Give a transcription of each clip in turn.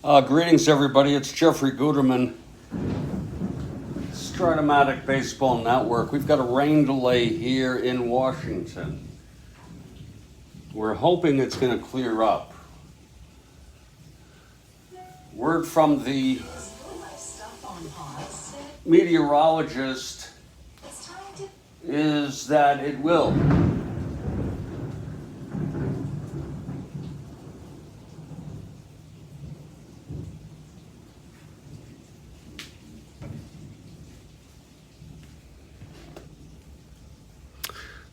Greetings, everybody. It's Jeffrey Guterman, Strat-O-Matic Baseball Network. We've got a rain delay here in Washington. We're hoping it's going to clear up. Word from the meteorologist is that it will.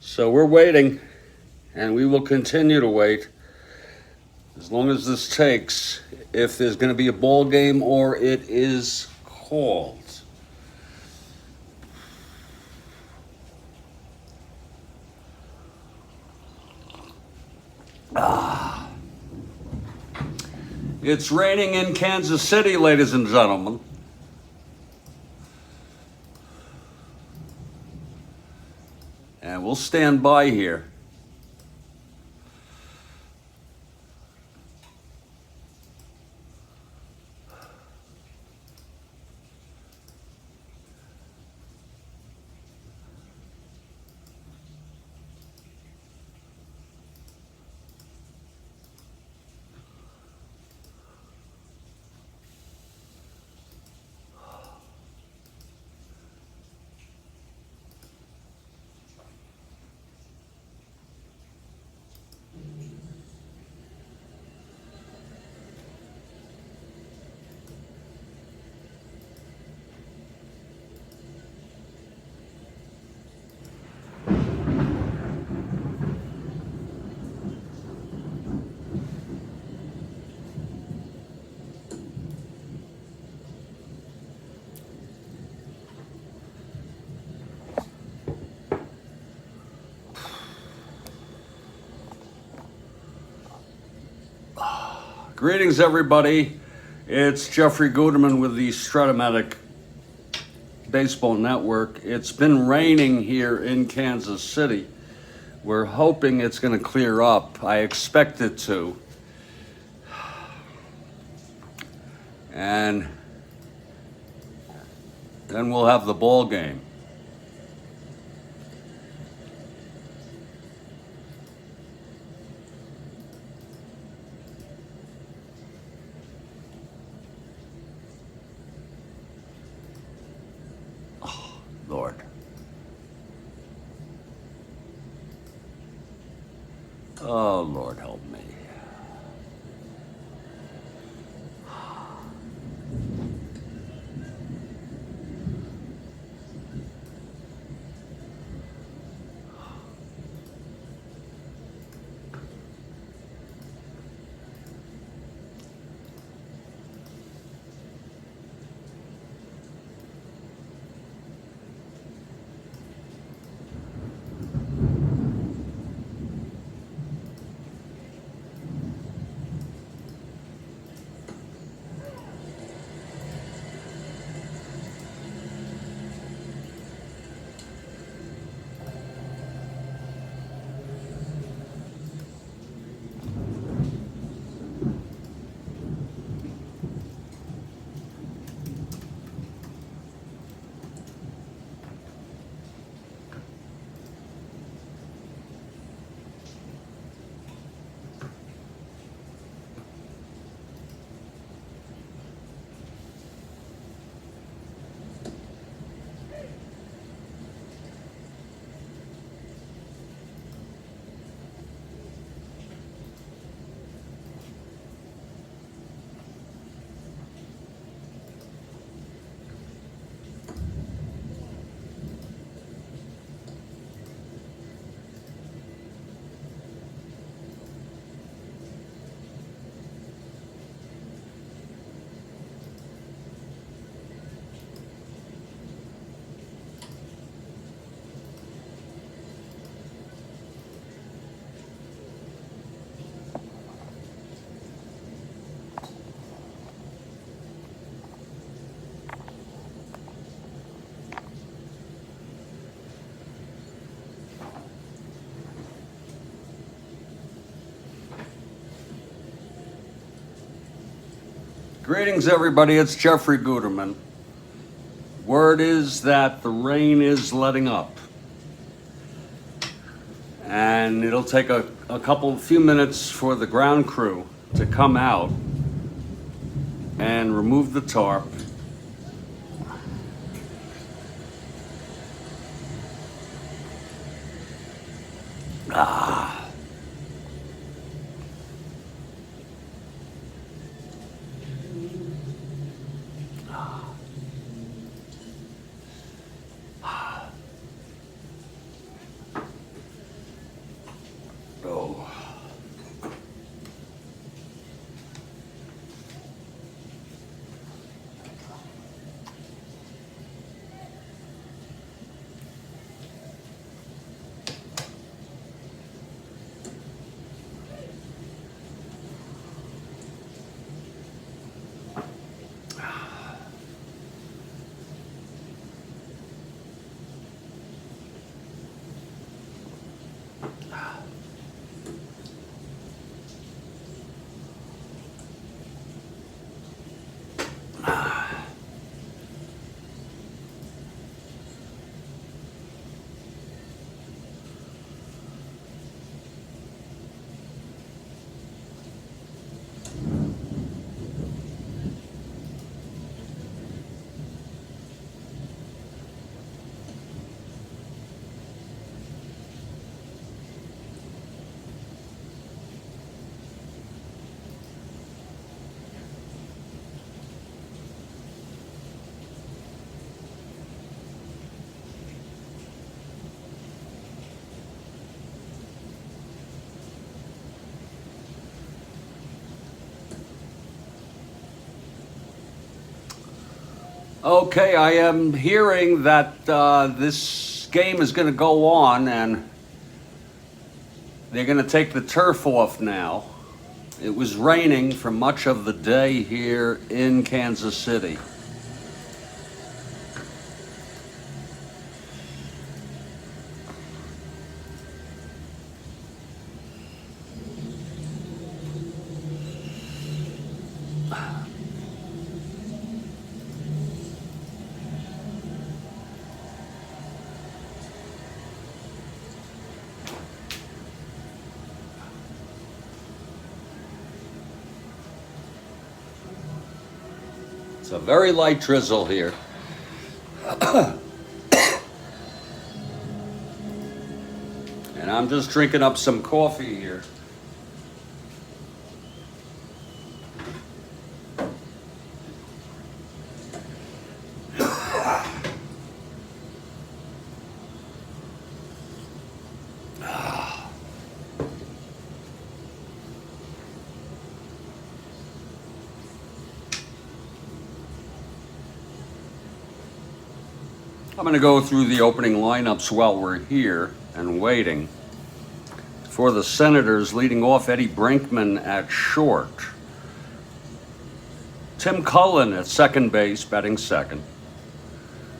So we're waiting, and we will continue to wait as long as this takes, if there's going to be a ball game or it is called. It's raining in Kansas City, ladies and gentlemen. And we'll stand by here. Greetings, everybody. It's Jeffrey Guterman with the Strat-O-Matic Baseball Network. It's been raining here in Kansas City. We're hoping it's going to clear up. I expect it to. And then we'll have the ball game. Lord. Oh, Lord, help me. Greetings, everybody. It's Jeffrey Guterman. Word is that the rain is letting up. And it'll take a few minutes for the ground crew to come out and remove the tarp. Oh. Okay, I am hearing that this game is going to go on and they're going to take the turf off now. It was raining for much of the day here in Kansas City. It's a very light drizzle here. And I'm just drinking up some coffee here. I'm going to go through the opening lineups while we're here and waiting. For the Senators, leading off, Eddie Brinkman at short. Tim Cullen at second base, batting second.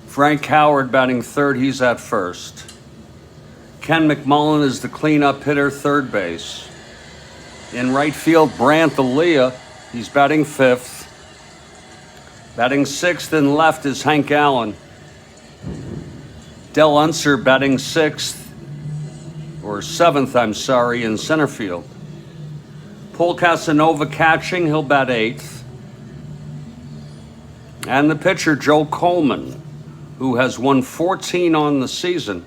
Frank Howard batting third, he's at first. Ken McMullen is the cleanup hitter, third base. In right field, Brant Aaliyah, he's batting fifth. Batting sixth and left is Hank Allen. Del Unser batting seventh, in center field. Paul Casanova catching, he'll bat eighth. And the pitcher, Joe Coleman, who has won 14 on the season,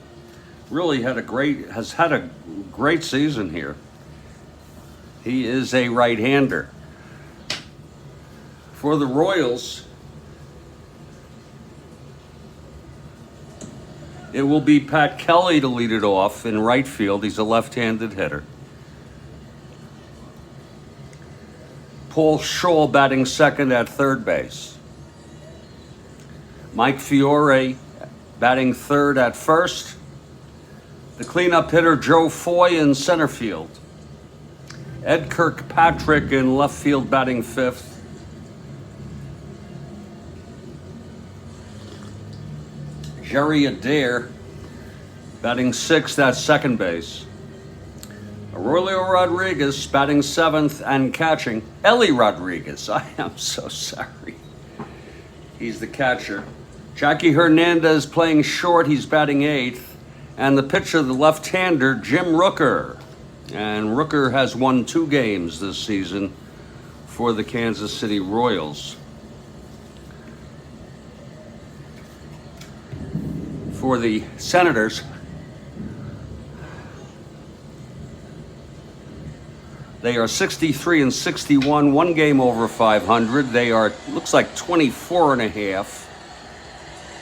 really has had a great season here. He is a right-hander. For the Royals, it will be Pat Kelly to lead it off in right field. He's a left-handed hitter. Paul Shaw batting second at third base. Mike Fiore batting third at first. The cleanup hitter, Joe Foy, in center field. Ed Kirkpatrick in left field batting fifth. Jerry Adair batting sixth at second base. Aurelio Rodriguez batting seventh and catching. Ellie Rodriguez, I am so sorry. He's the catcher. Jackie Hernandez playing short, he's batting eighth. And the pitcher, the left-hander, Jim Rooker. And Rooker has won 2 games this season for the Kansas City Royals. For the Senators, they are 63 and 61, 1 game over 500. They are, looks like 24 and a half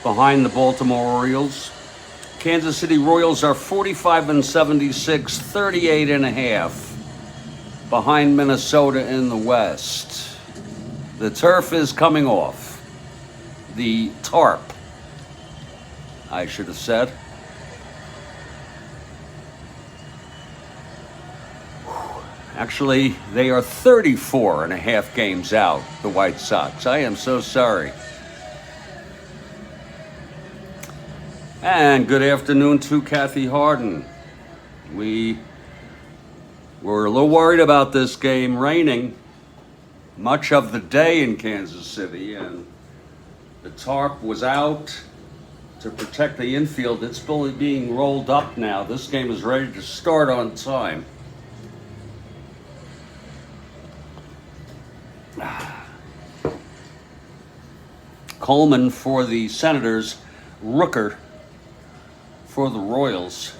behind the Baltimore Orioles. Kansas City Royals are 45 and 76, 38 and a half behind Minnesota in the West. The turf is coming off. The tarp, I should have said. Actually, they are 34 and a half games out, the White Sox. I am so sorry. And good afternoon to Kathy Harden. We were a little worried about this game raining much of the day in Kansas City, and the tarp was out to protect the infield. It's being rolled up now. This game is ready to start on time. Coleman for the Senators, Rooker for the Royals.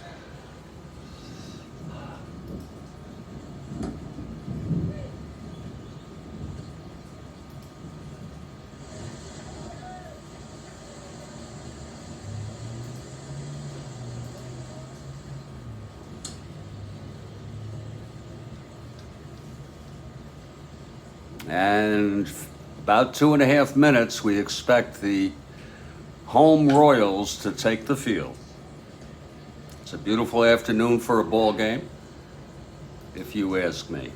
And about 2.5 minutes, we expect the home Royals to take the field. It's a beautiful afternoon for a ball game, if you ask me.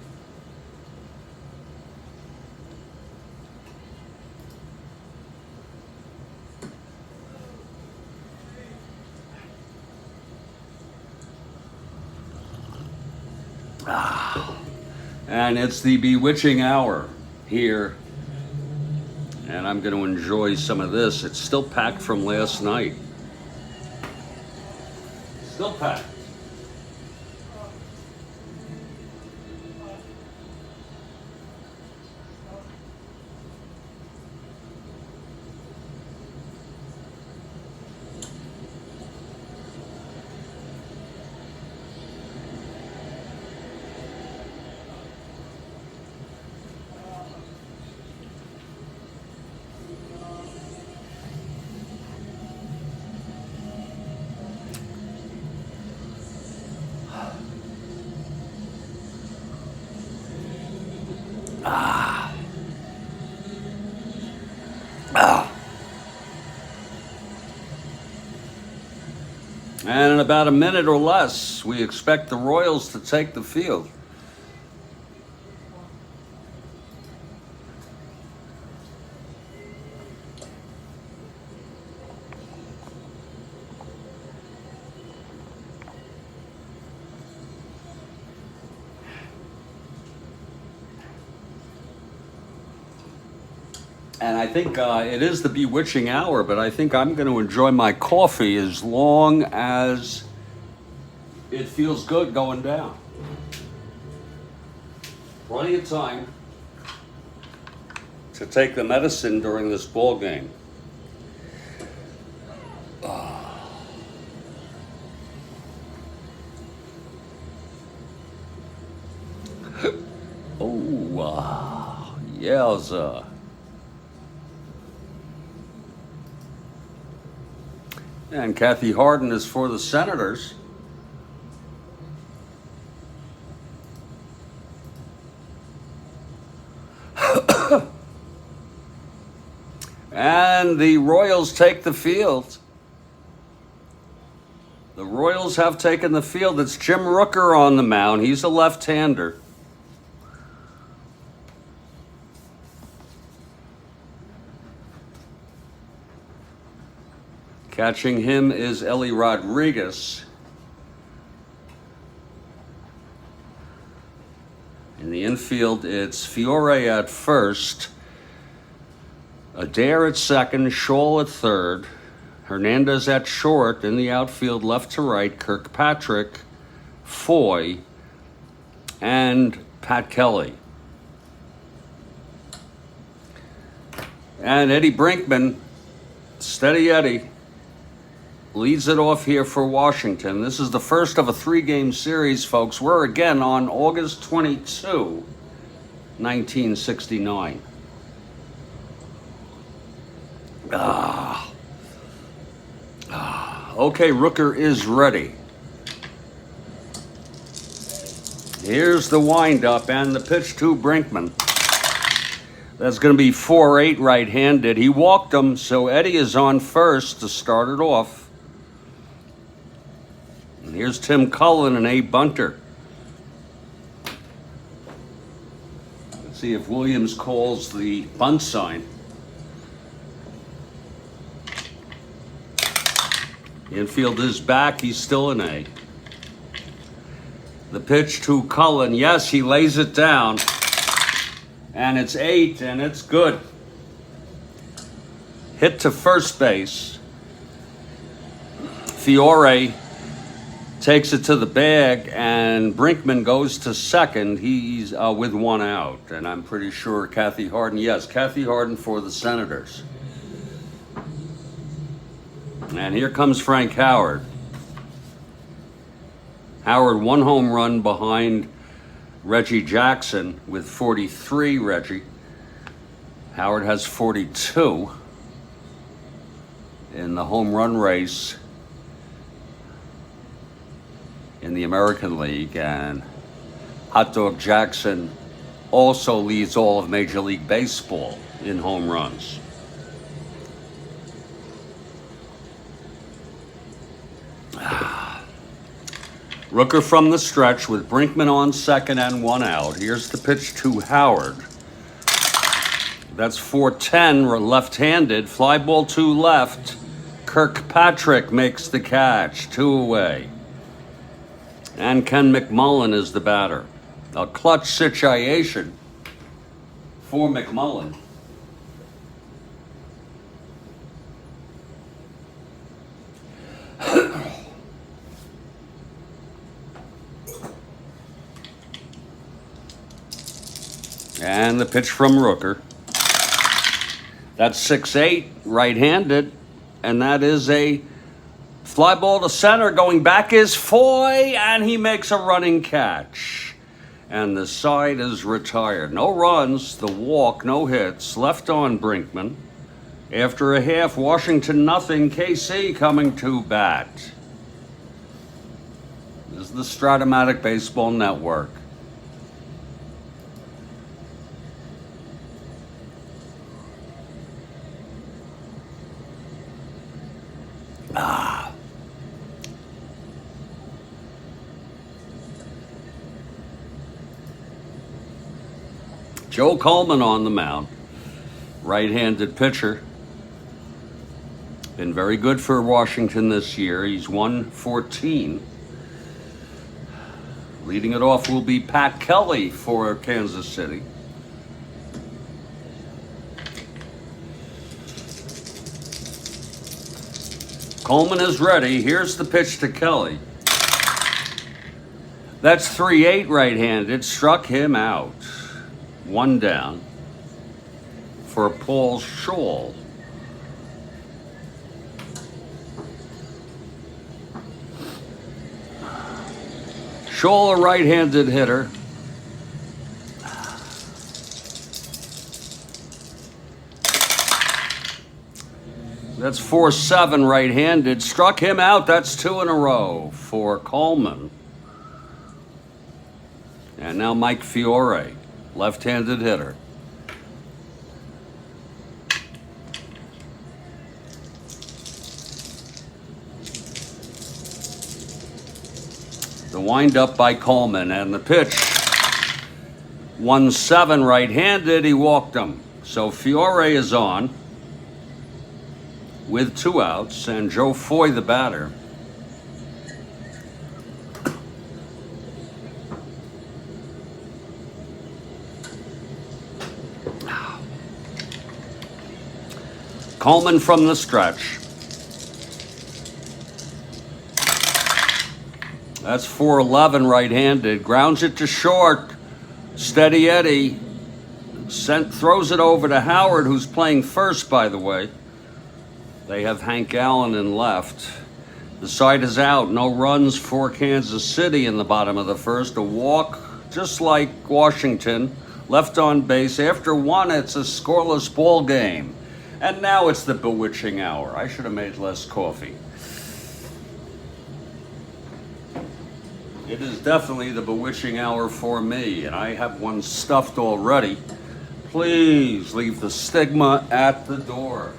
And it's the bewitching hour here, and I'm going to enjoy some of this. It's still packed from last night. Still packed. And in about a minute or less, we expect the Royals to take the field. And I think it is the bewitching hour, but I think I'm going to enjoy my coffee as long as it feels good going down. Plenty of time to take the medicine during this ball game. Yowza. And Kathy Harden is for the Senators. And the Royals take the field. The Royals have taken the field. It's Jim Rooker on the mound. He's a left-hander. Catching him is Ellie Rodriguez. In the infield, it's Fiore at first, Adair at second, Scholl at third, Hernandez at short. In the outfield, left to right, Kirkpatrick, Foy, and Pat Kelly. And Eddie Brinkman, steady Eddie, leads it off here for Washington. This is the first of a 3-game series, folks. We're again on August 22, 1969. Okay, Rooker is ready. Here's the windup and the pitch to Brinkman. That's going to be 4-8 right-handed. He walked him, so Eddie is on first to start it off. And here's Tim Cullen and Abe Bunter. Let's see if Williams calls the bunt sign. Infield is back. He's still an A. The pitch to Cullen. Yes, he lays it down. And it's 8, and it's good. Hit to first base. Fiore takes it to the bag, and Brinkman goes to second. He's with 1 out, and I'm pretty sure Kathy Harden. Yes, Kathy Harden for the Senators. And here comes Frank Howard. Howard 1 home run behind Reggie Jackson with 43, Reggie. Howard has 42 in the home run race in the American League, and Hot Dog Jackson also leads all of Major League Baseball in home runs. Rooker from the stretch with Brinkman on second and 1 out. Here's the pitch to Howard. That's 4-10, left-handed. Fly ball to left. Kirkpatrick makes the catch. 2 away. And Ken McMullen is the batter. A clutch situation for McMullen. And the pitch from Rooker. That's 6-8, right-handed. And that is a fly ball to center. Going back is Foy, and he makes a running catch. And the side is retired. No runs, the walk, no hits. Left on Brinkman. After a half, Washington nothing. KC coming to bat. This is the Strat-O-Matic Baseball Network. Joe Coleman on the mound, right-handed pitcher. Been very good for Washington this year. He's 114. Leading it off will be Pat Kelly for Kansas City. Coleman is ready. Here's the pitch to Kelly. That's 3-8 right-handed. Struck him out. 1 down for Paul Scholl. Scholl, a right-handed hitter. That's 4-7 right-handed. Struck him out. That's 2 in a row for Coleman. And now Mike Fiore, left-handed hitter. The windup by Coleman, and the pitch 1-7 right-handed. He walked him. So Fiore is on with 2 outs, and Joe Foy the batter. Coleman from the stretch. That's 411 right-handed. Grounds it to short. Steady Eddie. Throws it over to Howard, who's playing first, by the way. They have Hank Allen in left. The side is out. No runs for Kansas City in the bottom of the first. A walk, just like Washington. Left on base. After one, it's a scoreless ball game. And now it's the bewitching hour. I should have made less coffee. It is definitely the bewitching hour for me, and I have one stuffed already. Please leave the stigma at the door.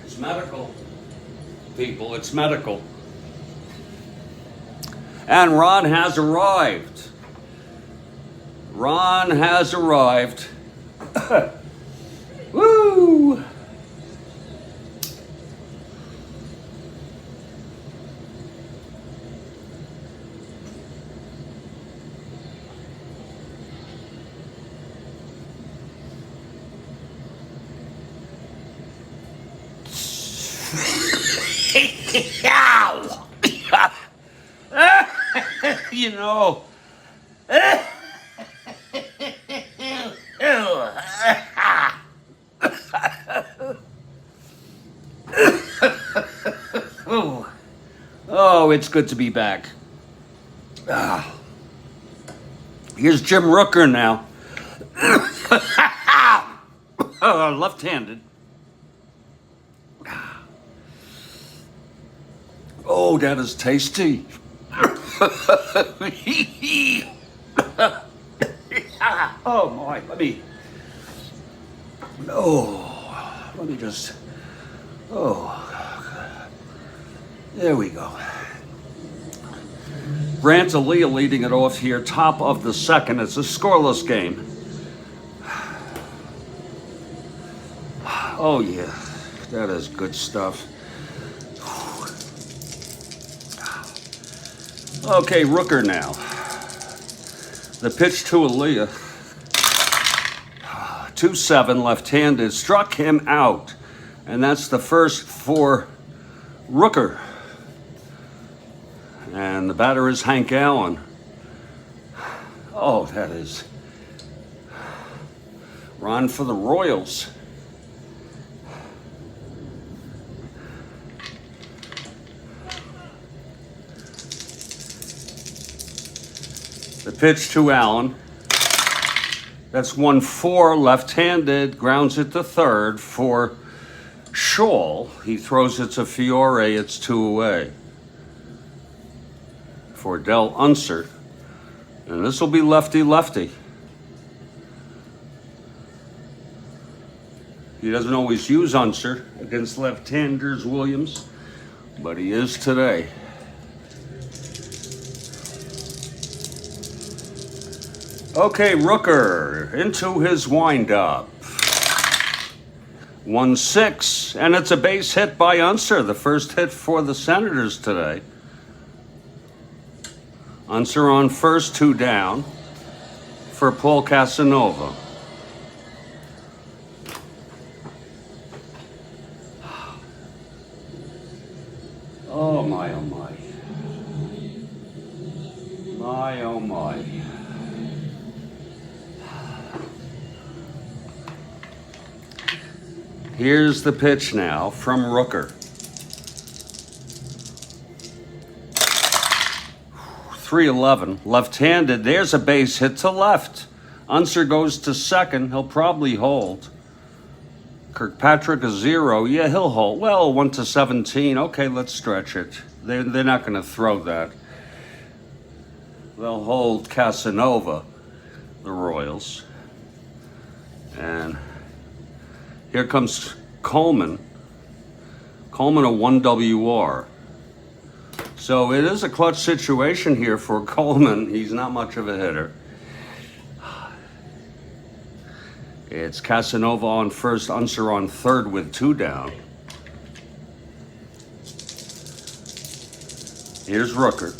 It's medical, people, it's medical. And Ron has arrived. Ron has arrived. Woo! You know. Oh, it's good to be back. Here's Jim Rooker now. Left-handed. Oh, that is tasty. Oh my, let me just, there we go. Rantalia leading it off here, top of the second. It's a scoreless game. Oh yeah, that is good stuff. Okay, Rooker now. The pitch to Aaliyah. 2-7 left-handed. Struck him out. And that's the first for Rooker. And the batter is Hank Allen. Oh, that is Ron for the Royals. The pitch to Allen. That's 1-4 left-handed. Grounds it to third for Shaw. He throws it to Fiore. It's 2 away for Del Unser. And this will be lefty-lefty. He doesn't always use Unser against left-handers, Williams, but he is today. Okay, Rooker into his windup. 1-6, and it's a base hit by Unser, the first hit for the Senators today. Unser on first, 2 down for Paul Casanova. Oh my, oh my. My, oh my. Here's the pitch now from Rooker. 3-11, left-handed. There's a base hit to left. Unser goes to second. He'll probably hold. Kirkpatrick a 0. Yeah, he'll hold. Well, 1-17. Okay, let's stretch it. They're not going to throw that. They'll hold Casanova, the Royals. And here comes Coleman. Coleman a 1 WR. So it is a clutch situation here for Coleman. He's not much of a hitter. It's Casanova on first, Unser on third with 2 down. Here's Rooker.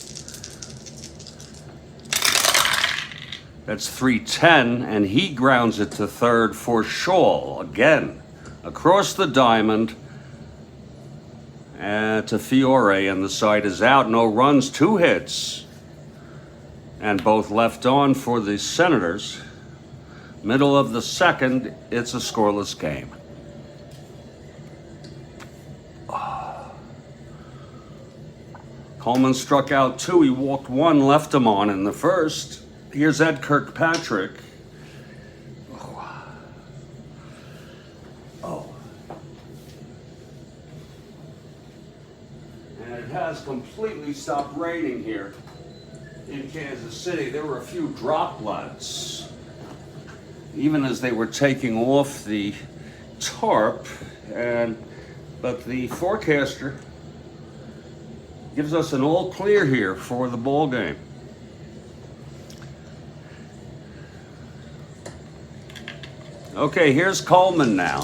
That's 3-10, and he grounds it to third for Shaw again. across the diamond to Fiore, and the side is out. No runs, 2 hits, and both left on for the Senators. Middle of the second, it's a scoreless game. Coleman struck out 2. He walked 1, left him on in the first. Here's Ed Kirkpatrick. And it has completely stopped raining here in Kansas City. There were a few droplets, even as they were taking off the tarp, but the forecaster gives us an all clear here for the ball game. Okay, here's Coleman now.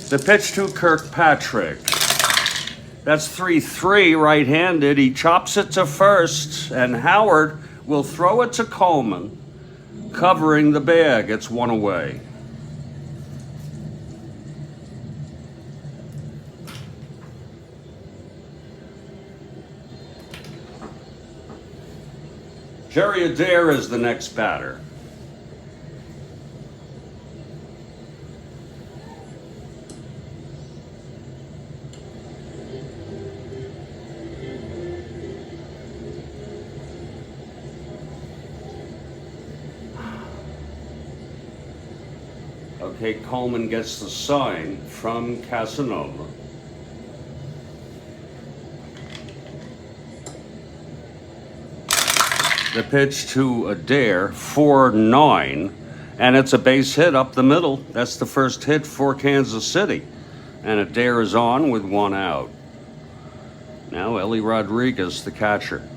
The pitch to Kirkpatrick. That's 3-3 right-handed. He chops it to first, and Howard will throw it to Coleman, covering the bag. It's 1 away. Jerry Adair is the next batter. Okay, Coleman gets the sign from Casanova. The pitch to Adair, 4-9, and it's a base hit up the middle. That's the first hit for Kansas City. And Adair is on with 1 out. Now Ellie Rodriguez, the catcher.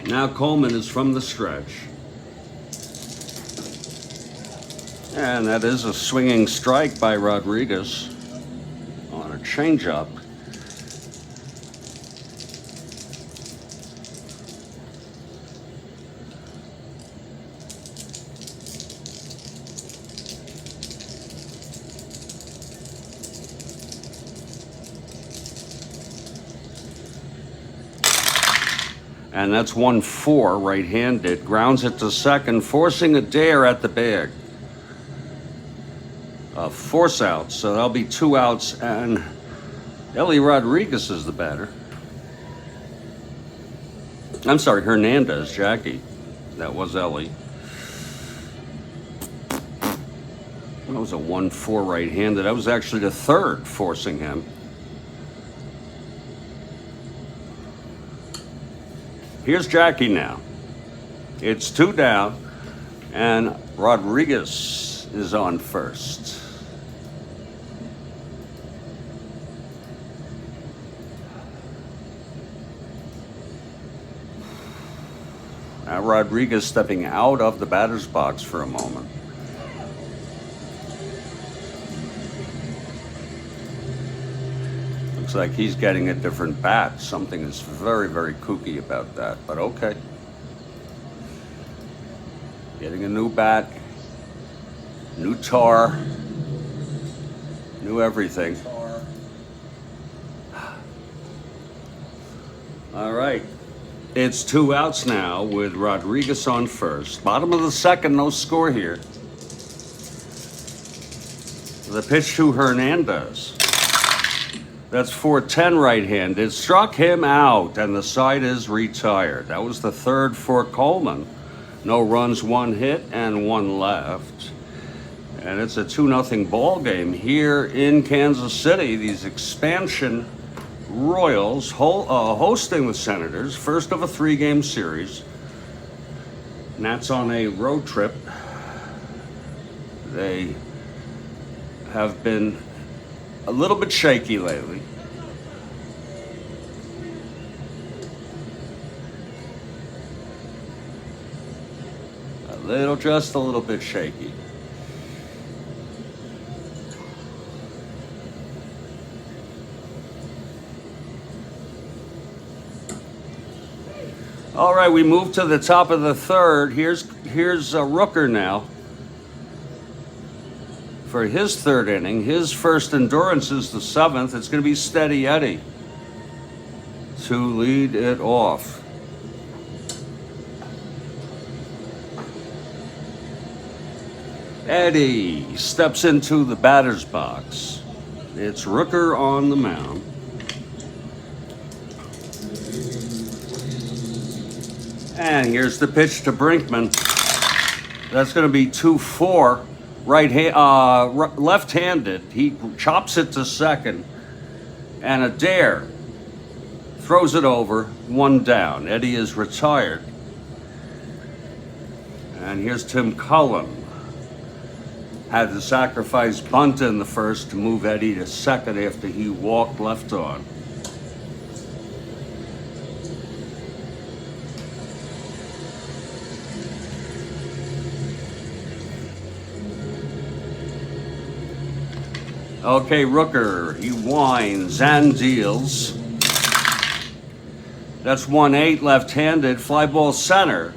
Now Coleman is from the stretch. And that is a swinging strike by Rodriguez on a changeup. And that's 1-4 right-handed. Grounds it to second, forcing Adair at the bag. Force outs, so that'll be 2 outs, and Ellie Rodriguez is the batter. I'm sorry, Hernandez, Jackie. That was Ellie. That was a 1-4 right-handed. That was actually the third forcing him. Here's Jackie now. It's 2 down, and Rodriguez is on first. Now Rodriguez stepping out of the batter's box for a moment. Looks like he's getting a different bat. Something is very, very kooky about that, but okay. Getting a new bat, new tar, new everything. All right. It's 2 outs now with Rodriguez on first. Bottom of the second, no score here. The pitch to Hernandez. That's 4-10 right-handed. Struck him out, and the side is retired. That was the third for Coleman. No runs, 1 hit, and 1 left. And it's a 2-0 ball game here in Kansas City. These expansion Royals hosting the Senators, first of a 3-game series. And that's on a road trip. They have been a little bit shaky lately. just a little bit shaky. All right, we move to the top of the third. Here's Rooker now for his third inning. His first endurance is the seventh. It's going to be Steady Eddie to lead it off. Eddie steps into the batter's box. It's Rooker on the mound. And here's the pitch to Brinkman. That's going to be 2-4, left-handed. He chops it to second, and Adair throws it over, one down. Eddie is retired. And here's Tim Cullen. Had to sacrifice bunt in the first to move Eddie to second after he walked left on. Okay, Rooker, he winds and deals. That's 1-8 left-handed, fly ball center.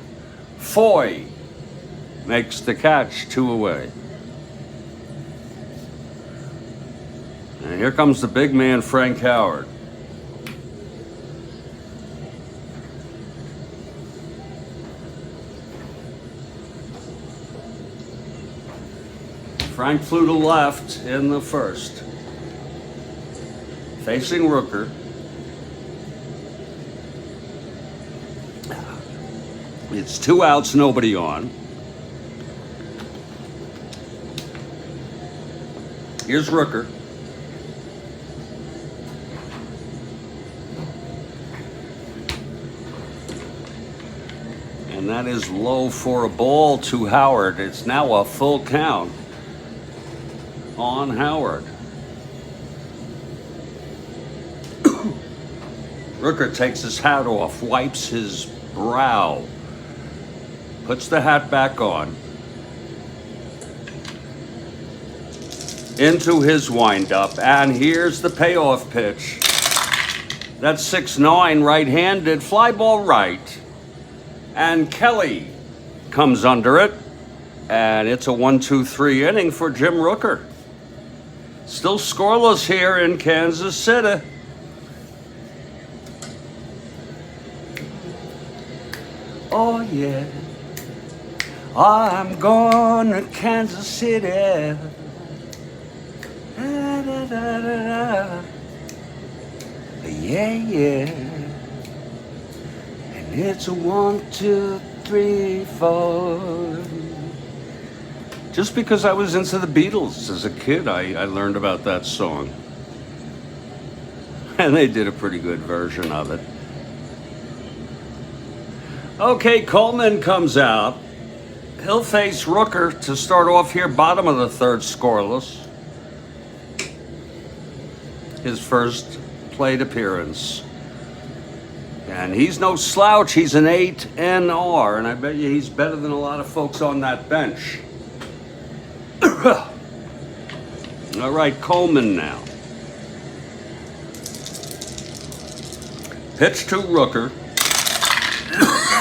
Foy makes the catch, 2 away. And here comes the big man, Frank Howard. Frank flew to left in the first. Facing Rooker. It's 2 outs, nobody on. Here's Rooker. And that is low for a ball to Howard. It's now a full count on Howard. Rooker takes his hat off, wipes his brow, puts the hat back on. Into his windup, and here's the payoff pitch. That's 6-9, right-handed, fly ball right. And Kelly comes under it, and it's a 1-2-3 inning for Jim Rooker. Still scoreless here in Kansas City. Oh yeah, I'm going to Kansas City. Da, da, da, da, da. Yeah, yeah. And it's a 1-2-3-4. Just because I was into the Beatles as a kid, I learned about that song. And they did a pretty good version of it. Okay, Coleman comes out. He'll face Rooker to start off here, bottom of the third, scoreless. His first plate appearance. And he's no slouch. He's an 8 NR, and I bet you he's better than a lot of folks on that bench. All right, Coleman now. Pitch to Rooker.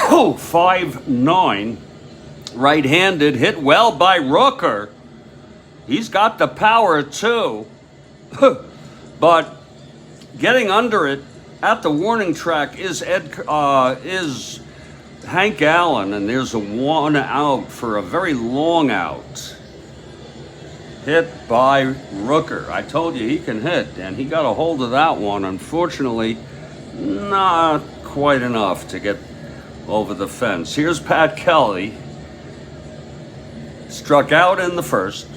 5-9. Right-handed, hit well by Rooker. He's got the power too. But getting under it at the warning track is Hank Allen, and there's a 1 out for a very long out. Hit by Rooker. I told you he can hit, and he got a hold of that one. Unfortunately, not quite enough to get over the fence. Here's Pat Kelly. Struck out in the first.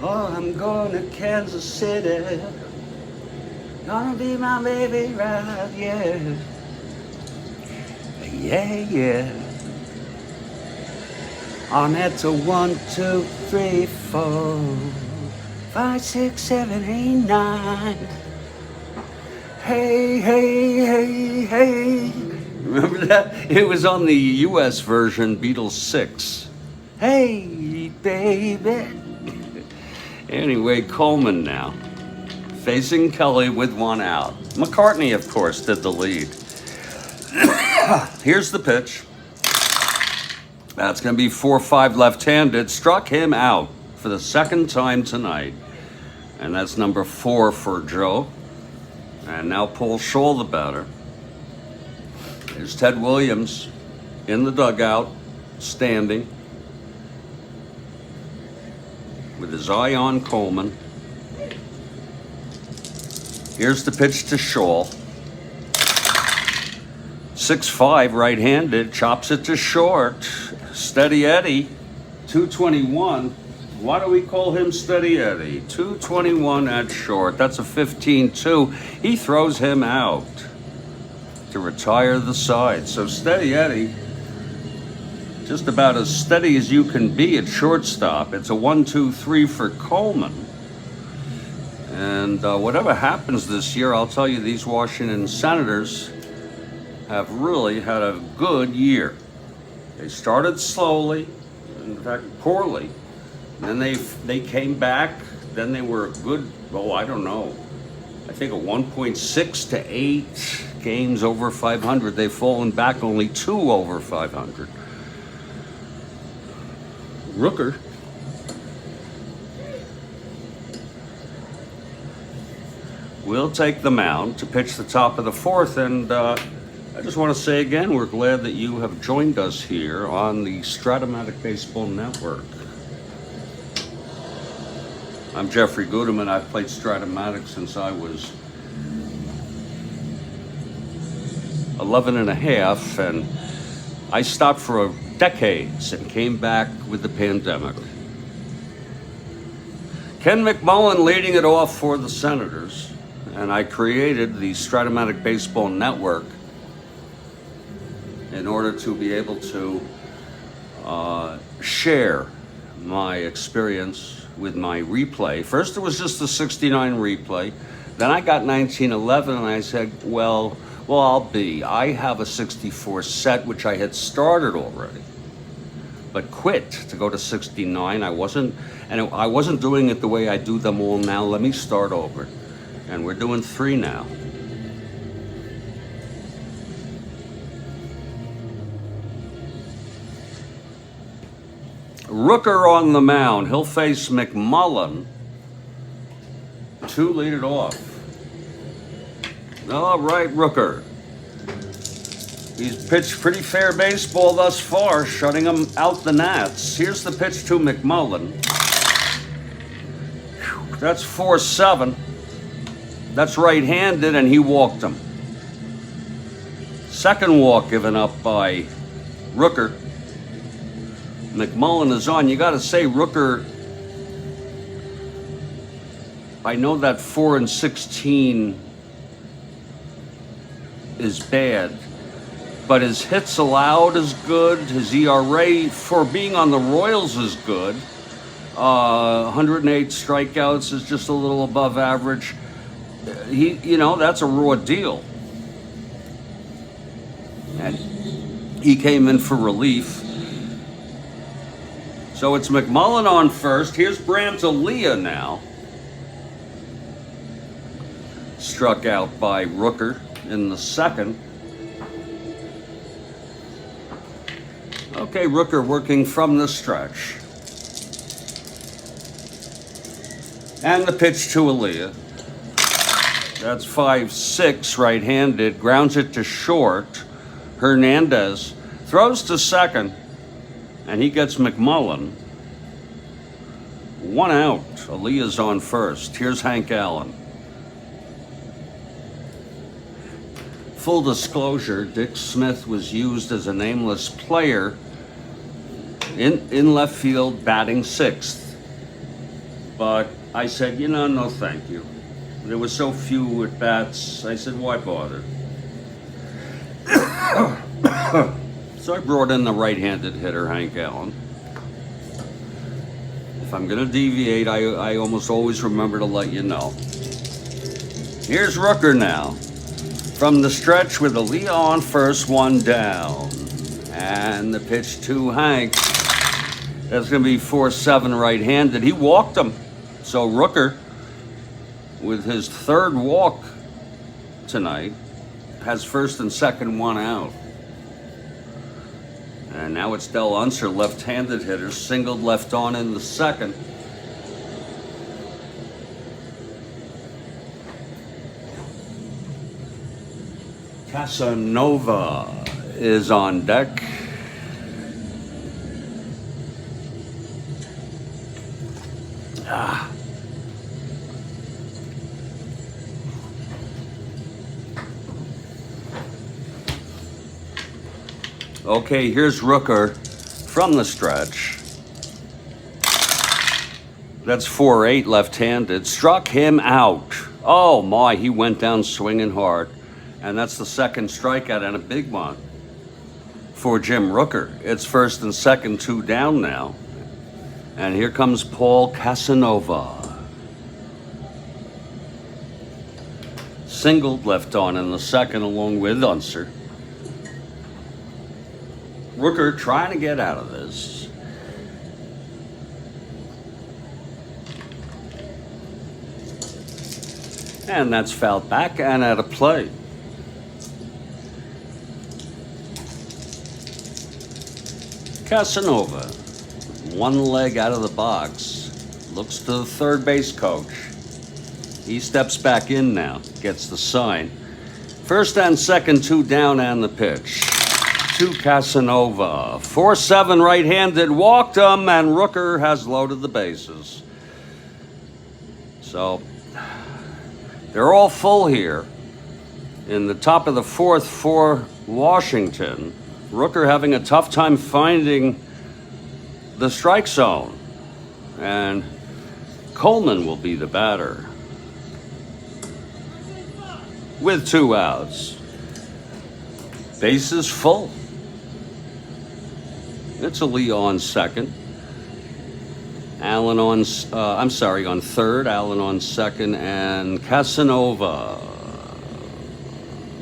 Oh, I'm going to Kansas City. Gonna be my baby right, yeah. Yeah, yeah. On that's a 1, 2, 3, 4, 5, 6, 7, 8, 9. Hey, hey, hey, hey. Remember that? It was on the US version, Beatles 6. Hey, baby. Anyway, Coleman now, facing Kelly with one out. McCartney, of course, did the lead. Here's the pitch. That's going to be 4-5 left-handed. Struck him out for the second time tonight. And that's number 4 for Joe. And now Paul Scholl, the batter. There's Ted Williams in the dugout, standing, with his eye on Coleman. Here's the pitch to Scholl. 6-5 right-handed, chops it to short. Steady Eddie, 221. Why do we call him Steady Eddie? 221 at short. That's a 15-2. He throws him out to retire the side. So Steady Eddie, just about as steady as you can be at shortstop. It's a 1-2-3 for Coleman. And whatever happens this year, I'll tell you, these Washington Senators have really had a good year. They started slowly, in fact, poorly. And then they came back. Then they were a good, I don't know. I think a 1.6 to 8 games over 500. They've fallen back only 2 over 500. Rooker will take the mound to pitch the top of the 4th. And I just want to say again, we're glad that you have joined us here on the Strat-O-Matic Baseball Network. I'm Jeffrey Guterman. I've played Strat-O-Matic since I was 11 and a half, and I stopped for decades and came back with the pandemic. Ken McMullen leading it off for the Senators, and I created the Strat-O-Matic Baseball Network in order to be able to share my experience with my replay. First, it was just the 69 replay. Then I got 1911, and I said, well, I have a 64 set, which I had started already, but quit to go to 69. I wasn't doing it the way I do them all now. Let me start over. And we're doing 3 now. Rooker on the mound. He'll face McMullen to lead it off. All right, Rooker. He's pitched pretty fair baseball thus far, shutting him out the Nats. Here's the pitch to McMullen. That's 4-7. That's right-handed, and he walked him. Second walk given up by Rooker. McMullen is on. You got to say, Rooker, I know that 4-16 is bad, but his hits allowed is good. His ERA for being on the Royals is good. 108 strikeouts is just a little above average. That's a raw deal. And he came in for relief. So it's McMullen on first. Here's Brantalia now. Struck out by Rooker in the second. Okay, Rooker working from the stretch. And the pitch to Aaliyah. That's 5-6 right-handed. Grounds it to short. Hernandez throws to second. And he gets McMullen. 1 out. Aaliyah's on first. Here's Hank Allen. Full disclosure, Dick Smith was used as a nameless player in left field, batting 6th. But I said, no thank you. There were so few at bats. I said, why bother? So I brought in the right-handed hitter, Hank Allen. If I'm going to deviate, I almost always remember to let you know. Here's Rooker now. from the stretch with a Leon first, one down. And the pitch to Hank. That's going to be 4-7 right-handed. He walked him. So Rooker, with his third walk tonight, has first and second, one out. And now it's Del Unser, left-handed hitter, singled left on in the second. Casanova is on deck. Okay, here's Rooker from the stretch. That's 4-8 left-handed. Struck him out. Oh my, he went down swinging hard. And that's the second strikeout and a big one for Jim Rooker. It's first and second, two down now. And here comes Paul Casanova. Singled left on in the second along with Unser. Rooker trying to get out of this. And that's fouled back and out of play. Casanova, one leg out of the box, looks to the third base coach. He steps back in now, gets the sign. First and second, two down and the pitch. To Casanova, 4-7 right-handed, walked him, and Rooker has loaded the bases. So they're all full here. In the top of the fourth for Washington, Rooker having a tough time finding the strike zone. And Coleman will be the batter with two outs. Bases full. It's a Leon second. Allen on third, Allen on second, and Casanova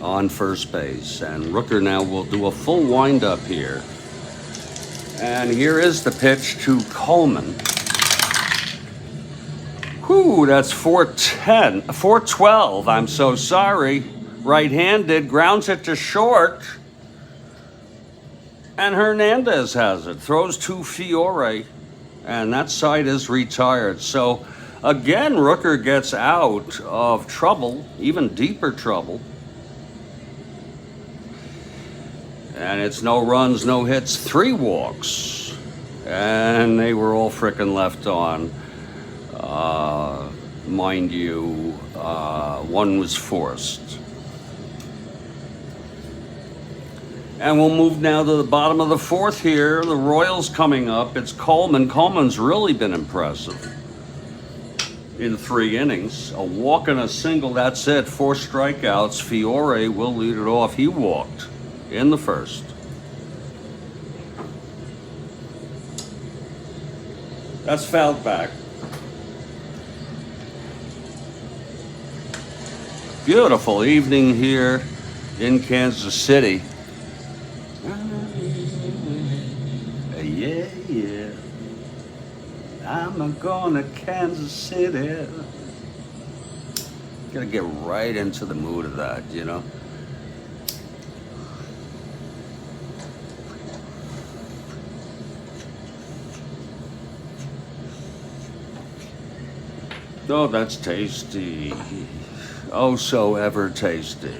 on first base. And Rooker now will do a full windup here. And here is the pitch to Coleman. Whew, that's 412, I'm so sorry. Right-handed, grounds it to short. And Hernandez has it, throws to Fiore. And that side is retired. So, again, Rooker gets out of trouble, even deeper trouble. And it's no runs, no hits, 3 walks. And they were all frickin' left on. Mind you, one was forced. And we'll move now to the bottom of the fourth here. The Royals coming up. It's Coleman. Coleman's really been impressive in 3 innings. A walk and a single, that's it. 4 strikeouts. Fiore will lead it off. He walked in the first. That's fouled back. Beautiful evening here in Kansas City. Yeah. I'm going to Kansas City. Gotta get right into the mood of that, you know? Oh, that's tasty. Oh, so ever tasty.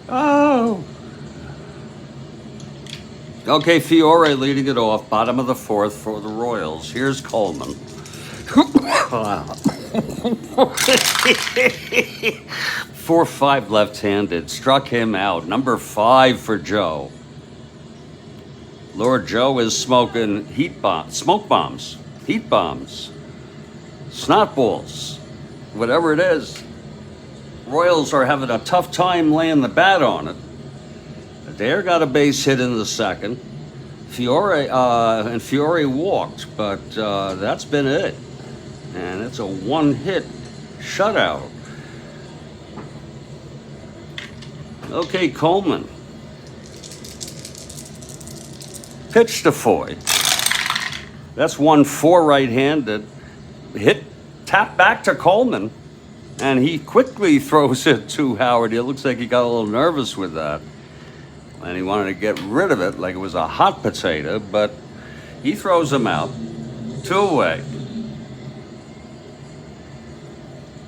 Oh. Okay, Fiore leading it off, bottom of the fourth for the Royals. Here's Coleman. 4-5 left-handed, struck him out. Number 5 for Joe. Lord Joe is smoking smoke bombs, heat bombs, snot balls, whatever it is. Royals are having a tough time laying the bat on it. Adair got a base hit in the second. Fiore walked, but that's been it. And it's a 1-hit shutout. Okay, Coleman. Pitch to Foy. That's 1-4 right-handed. Hit, tap back to Coleman. And he quickly throws it to Howard. It looks like he got a little nervous with that. And he wanted to get rid of it like it was a hot potato, but he throws him out. 2 away.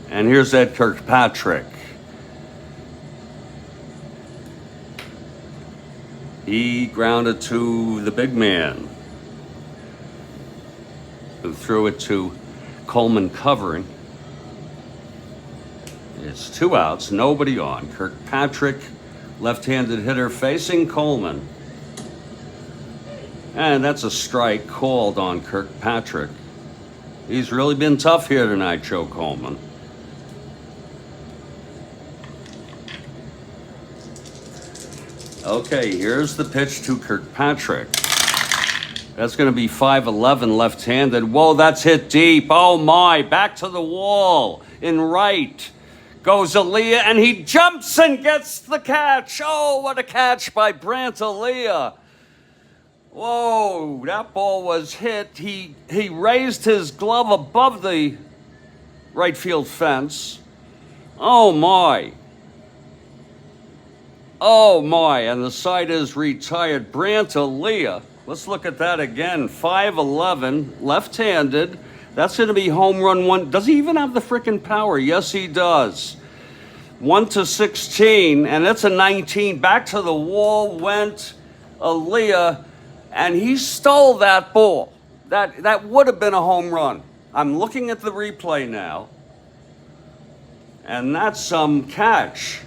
And here's Ed Kirkpatrick. He grounded to the big man, who threw it to Coleman covering. It's 2 outs, nobody on. Kirkpatrick, left-handed hitter facing Coleman. And that's a strike called on Kirkpatrick. He's really been tough here tonight, Joe Coleman. Okay, here's the pitch to Kirkpatrick. That's going to be 5-11 left-handed. Whoa, that's hit deep. Oh, my. Back to the wall. In right goes Aaliyah, and he jumps and gets the catch. Oh, what a catch by Brant Aaliyah. Whoa, that ball was hit. He raised his glove above the right field fence. Oh, my. Oh, my, and the side is retired. Brant Aaliyah. Let's look at that again. 5'11", left-handed. That's going to be home run 1. Does he even have the frickin' power? Yes, he does. 1-16, and that's a 19. Back to the wall went Aaliyah, and he stole that ball. That would have been a home run. I'm looking at the replay now, and that's some catch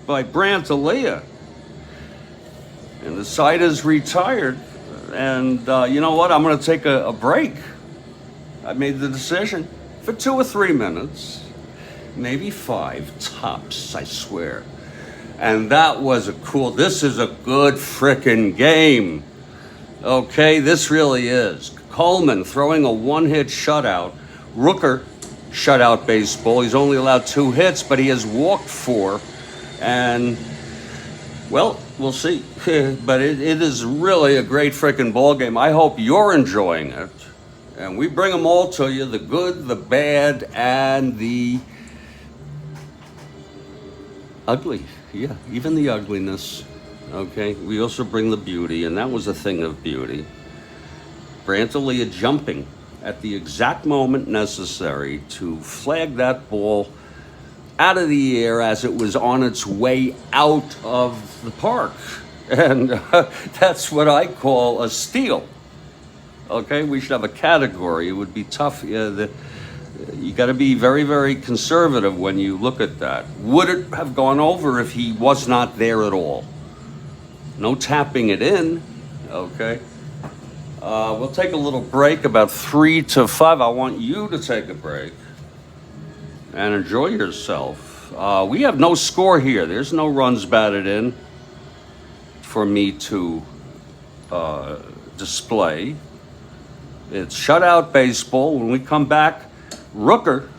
by Brant Aaliyah. And the side is retired. And you know what? I'm going to take a break. I made the decision for 2 or 3 minutes, maybe 5 tops, I swear. And that was this is a good frickin' game. Okay, this really is. Coleman throwing a 1-hit shutout. Rooker, shutout baseball. He's only allowed 2 hits, but he has walked 4. And, well, we'll see. But it is really a great freaking ball game. I hope you're enjoying it. And we bring them all to you, the good, the bad, and the ugly. Yeah, even the ugliness. Okay, we also bring the beauty, and that was a thing of beauty. Brant Aaliyah jumping at the exact moment necessary to flag that ball out of the air as it was on its way out of the park. And that's what I call a steal. Okay, we should have a category. It would be tough. You got to be very, very conservative when you look at that. Would it have gone over if he was not there at all? No tapping it in. Okay. We'll take a little break, about 3 to 5. I want you to take a break and enjoy yourself. We have no score here. There's no runs batted in for me to display. It's shutout baseball. When we come back, Rooker,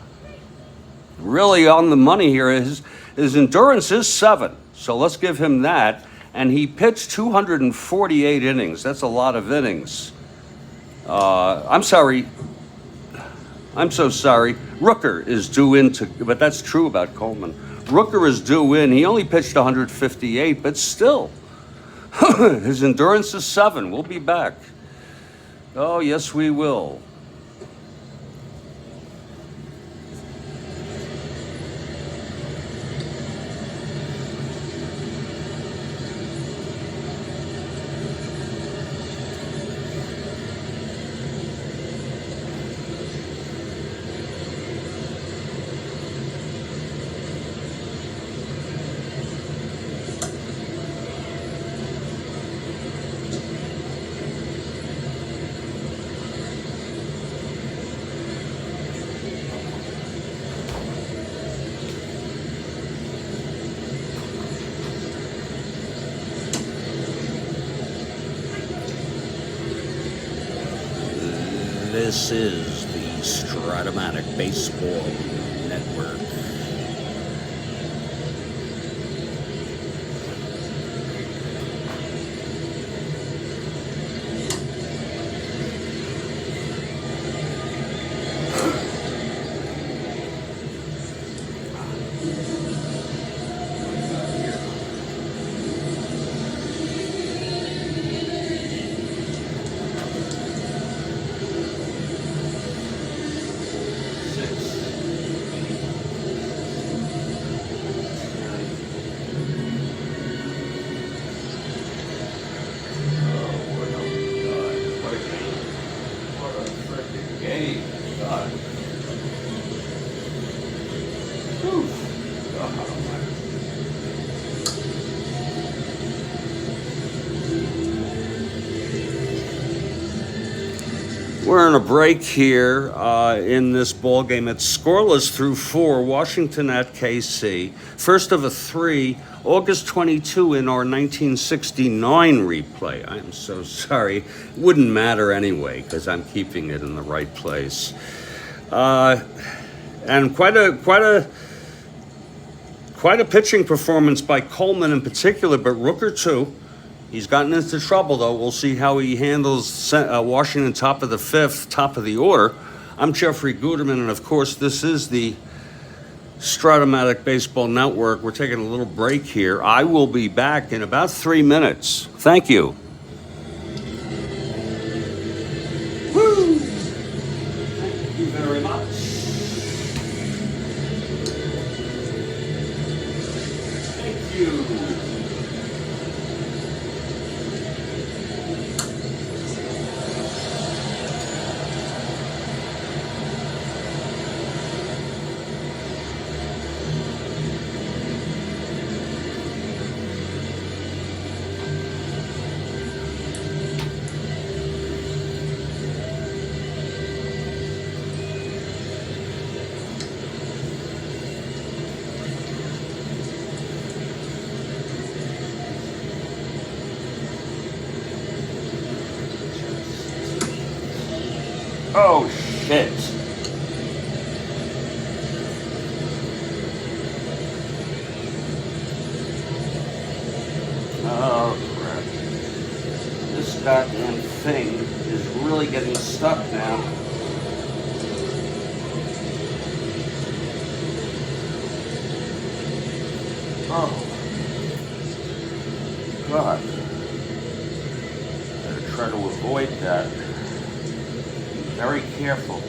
really on the money here. His endurance is 7, so let's give him that. And he pitched 248 innings. That's a lot of innings. I'm sorry. I'm so sorry. Rooker is due in but that's true about Coleman. Rooker is due in. He only pitched 158, but still, his endurance is 7. We'll be back. Oh, yes, we will. This is the Strat-O-Matic Baseball Network. Hey, God. Whew. Oh, we're in a break here in this ball game. It's scoreless through 4. Washington at KC. First of a 3. August 22 in our 1969 replay. I'm so sorry. It wouldn't matter anyway because I'm keeping it in the right place. And quite a pitching performance by Coleman in particular, but Rooker too. He's gotten into trouble, though. We'll see how he handles Washington top of the 5th, top of the order. I'm Jeffrey Guterman, and of course, this is the Strat-O-Matic Baseball Network. We're taking a little break here. I will be back in about 3 minutes. Thank you. Woo! Thank you very much. Thank you. Oh, shit. Oh, crap. This goddamn thing is really getting stuck now. Oh. God. Better try to avoid that. Very careful.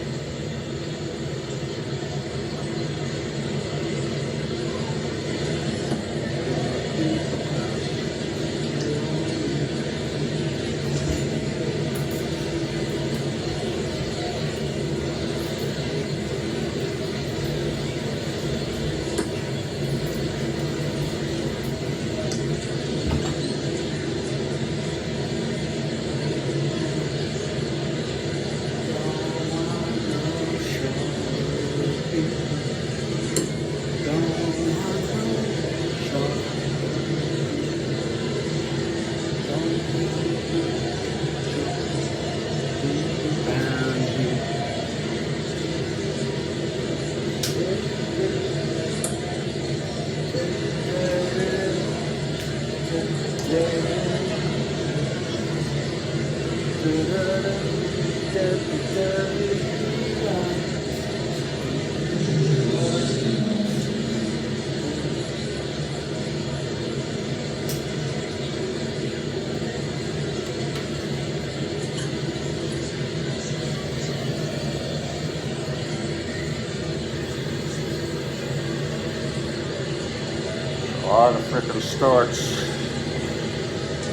A lot of frickin' starts.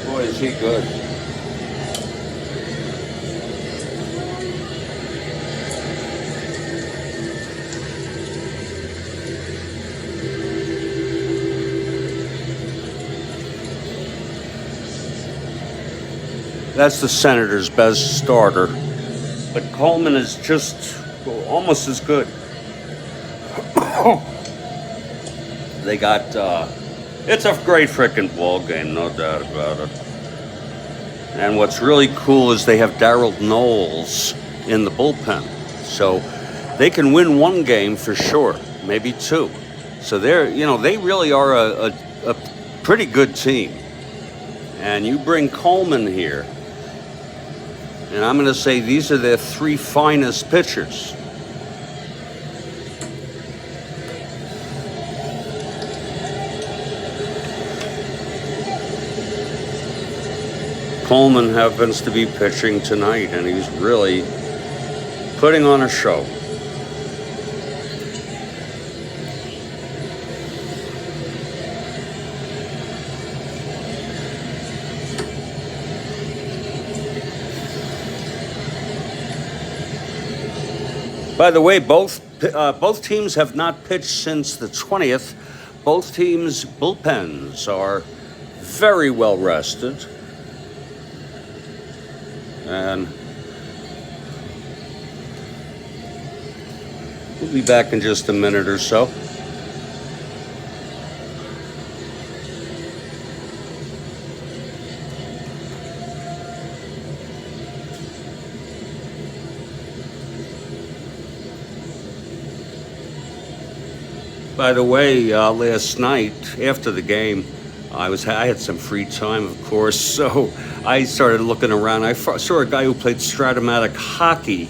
Boy, is he good. That's the Senators' best starter. But Coleman is just almost as good. They got, it's a great frickin' ball game, no doubt about it. And what's really cool is they have Darryl Knowles in the bullpen. So they can win one game for sure, maybe 2. So they're, they really are a pretty good team. And you bring Coleman here, and I'm going to say these are their 3 finest pitchers. Coleman happens to be pitching tonight, and he's really putting on a show. By the way, both teams have not pitched since the 20th. Both teams' bullpens are very well rested. And we'll be back in just a minute or so. By the way, last night after the game, I had some free time, of course, so I started looking around. I saw a guy who played Strat-O-Matic hockey,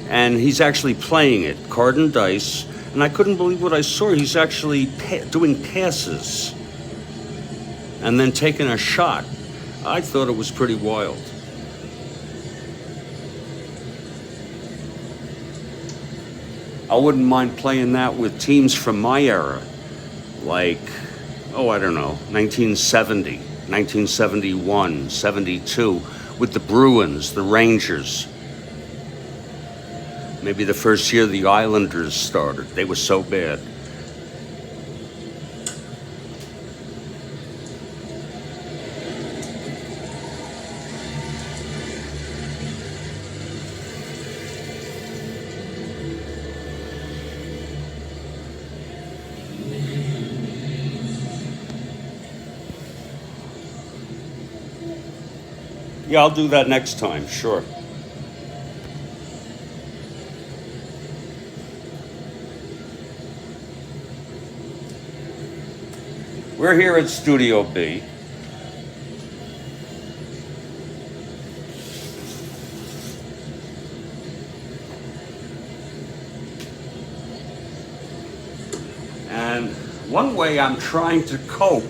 and he's actually playing it, card and dice, and I couldn't believe what I saw. He's actually doing passes and then taking a shot. I thought it was pretty wild. I wouldn't mind playing that with teams from my era, like, I don't know, 1970, 1971, 72, with the Bruins, the Rangers. Maybe the first year the Islanders started. They were so bad. Yeah, I'll do that next time, sure. We're here at Studio B. And one way I'm trying to cope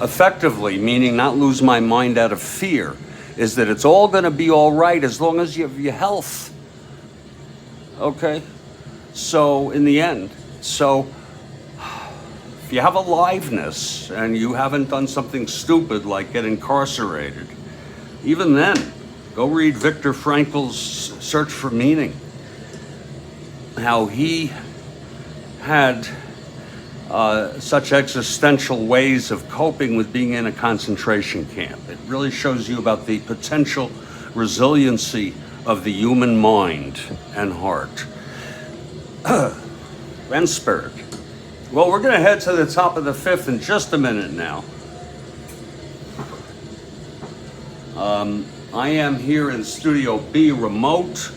effectively, meaning not lose my mind out of fear, is that it's all going to be all right as long as you have your health. Okay? So, in the end, if you have aliveness and you haven't done something stupid like get incarcerated, even then, go read Viktor Frankl's Search for Meaning. How he had such existential ways of coping with being in a concentration camp. It really shows you about the potential resiliency of the human mind and heart and spirit. Well, we're going to head to the top of the fifth in just a minute now. I am here in Studio B, remote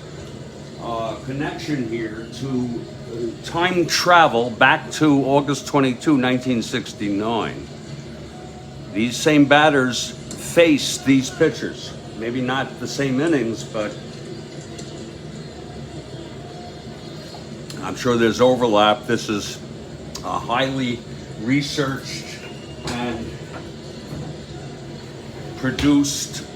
connection here to time travel back to August 22, 1969. These same batters faced these pitchers. Maybe not the same innings, but I'm sure there's overlap. This is a highly researched and produced,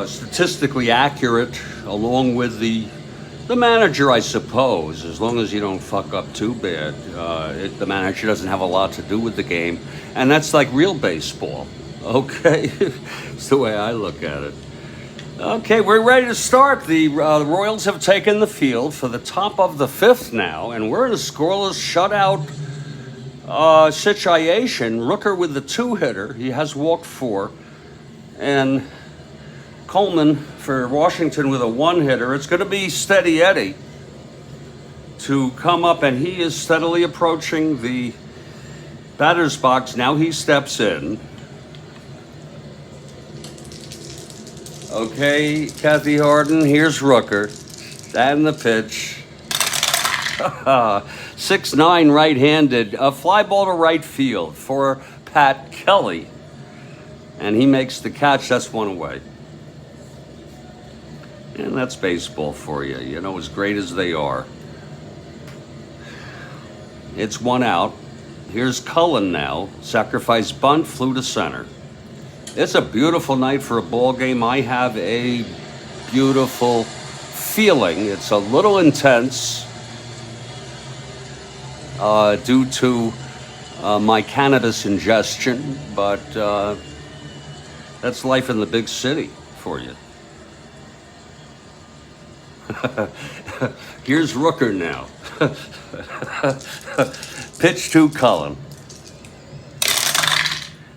statistically accurate, along with the manager, I suppose, as long as you don't fuck up too bad. The manager doesn't have a lot to do with the game, and that's like real baseball, okay? It's the way I look at it. Okay, we're ready to start. The Royals have taken the field for the top of the fifth now, and we're in a scoreless shutout situation. Rooker with the two-hitter. He has walked 4, and Coleman for Washington with a one-hitter. It's going to be Steady Eddie to come up, and he is steadily approaching the batter's box. Now he steps in. Okay, Kathy Harden, here's Rooker. And the pitch. 6'9", right-handed. A fly ball to right field for Pat Kelly. And he makes the catch. That's one away. And that's baseball for you, you know, as great as they are. It's one out. Here's Cullen now. Sacrifice bunt, flew to center. It's a beautiful night for a ball game. I have a beautiful feeling. It's a little intense due to my cannabis ingestion, but that's life in the big city for you. Here's Rooker now. Pitch to Cullen.